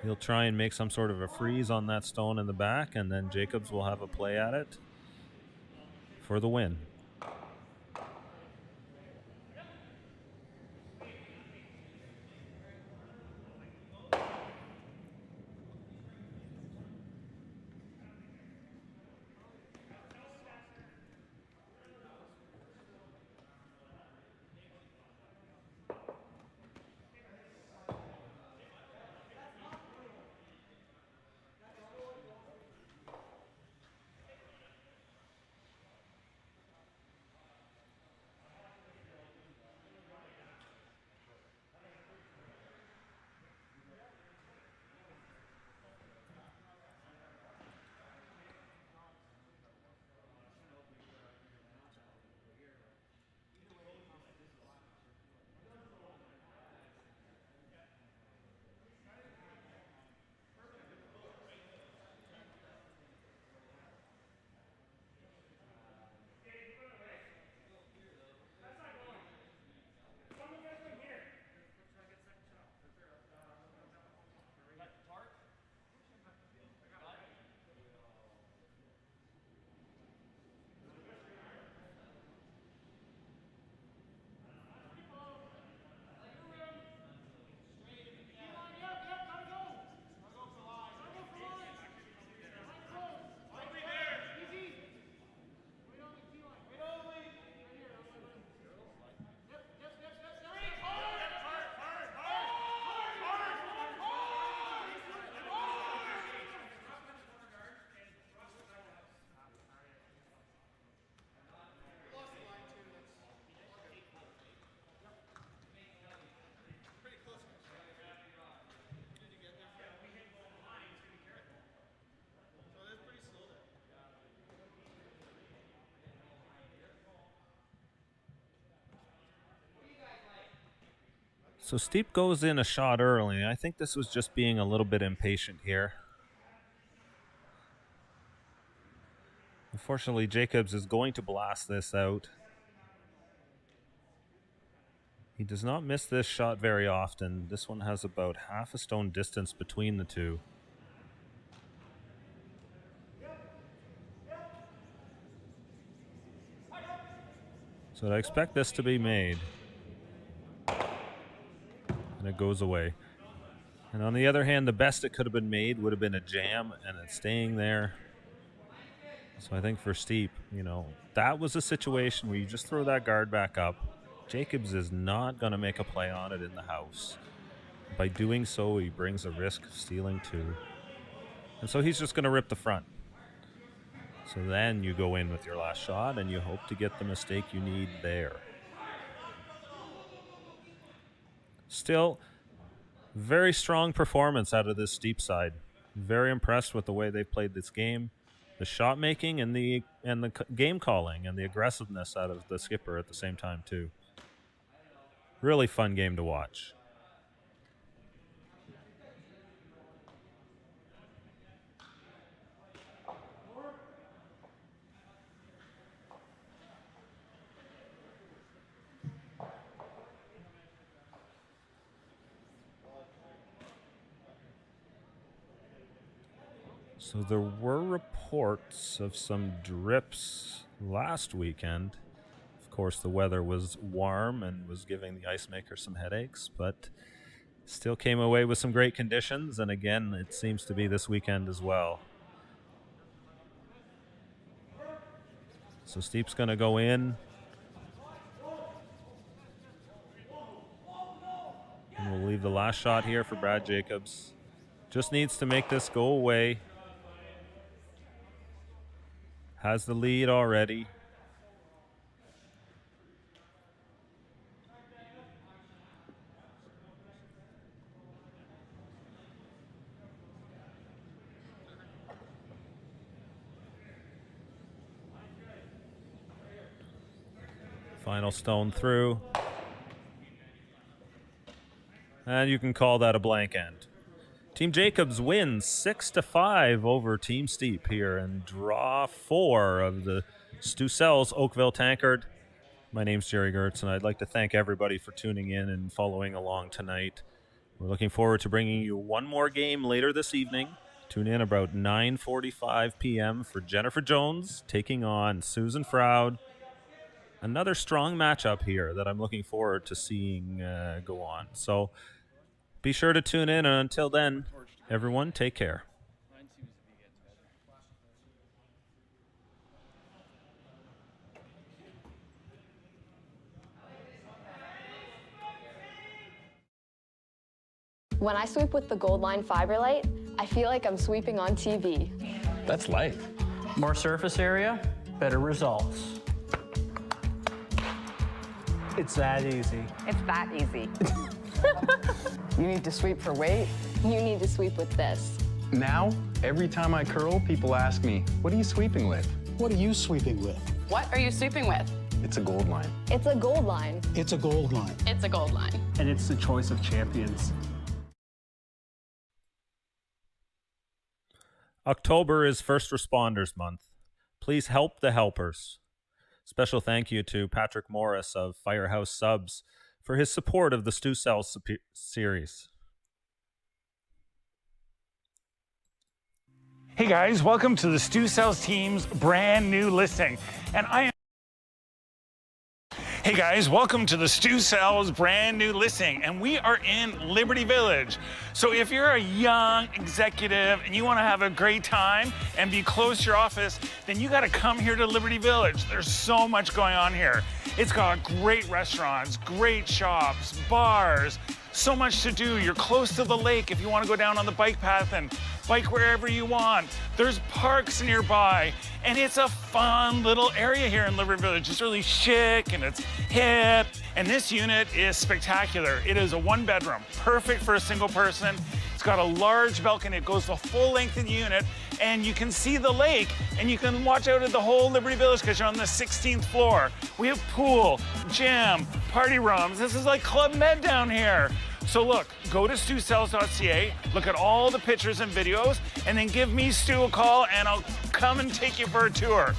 A: He'll try and make some sort of a freeze on that stone in the back, and then Jacobs will have a play at it for the win. So Steep goes in a shot early. I think this was just being a little bit impatient here. Unfortunately, Jacobs is going to blast this out. He does not miss this shot very often. This one has about half a stone distance between the two. So I expect this to be made. And it goes away. And on the other hand, the best it could have been made would have been a jam, and it's staying there. So I think for Steep, you know, that was a situation where you just throw that guard back up. Jacobs is not going to make a play on it in the house. By doing so, he brings a risk of stealing two. And so he's just going to rip the front. So then you go in with your last shot, and you hope to get the mistake you need there. Still, very strong performance out of this Steep side. Very impressed with the way they played this game, the shot making, and the game calling, and the aggressiveness out of the skipper at the same time too. Really fun game to watch. So there were reports of some drips last weekend. Of course, the weather was warm and was giving the ice maker some headaches, but Still came away with some great conditions, and again, it seems to be this weekend as well. So Steep's going to go in. And we'll leave the last shot here for Brad Jacobs. Just needs to make this go away. Has the lead already. Final stone through. And you can call that a blank end. Team Jacobs wins 6-5 over Team Steep here in draw 4 of the Stu Sells Oakville Tankard. My name's Jerry Gertz, and I'd like to thank everybody for tuning in and following along tonight. We're looking forward to bringing you one more game later this evening. Tune in about 9:45 p.m. for Jennifer Jones taking on Susan Froud. Another strong matchup here that I'm looking forward to seeing go on. So be sure to tune in, and until then, everyone, take care.
B: When I sweep with the Gold Line Fiber Light, I feel like I'm sweeping on TV.
C: That's life. More surface area, better results.
R: It's that easy.
P: It's that easy.
G: You need to sweep for weight.
B: You need to sweep with this.
C: Now, every time I curl, people ask me, what are you sweeping with?
S: What are you sweeping with?
P: What are you sweeping with?
C: It's a Gold Line.
B: It's a Gold Line.
S: It's a Gold Line.
P: It's a Gold Line.
R: And it's the choice of champions.
A: October is First Responders Month. Please help the helpers. Special thank you to Patrick Morris of Firehouse Subs for his support of the Stu Sells series.
E: Hey guys, welcome to the Stu Sells team's brand new listing. And Hey guys, welcome to the Stu Sells brand new listing, and we are in Liberty Village. So if you're a young executive and you want to have a great time and be close to your office, then you got to come here to Liberty Village. There's so much going on here. It's got great restaurants, great shops, bars, so much to do. You're close to the lake if you want to go down on the bike path and bike wherever you want. There's parks nearby, and it's a fun little area here in Liberty Village. It's really chic and it's hip, and this unit is spectacular. It is a 1-bedroom, perfect for a single person. It's got a large balcony. It goes the full length of the unit, and you can see the lake, and you can watch out at the whole Liberty Village because you're on the 16th floor. We have pool, gym, party rooms. This is like Club Med down here. So look, go to stusells.ca, look at all the pictures and videos, and then give me, Stu, a call, and I'll come and take you for a tour.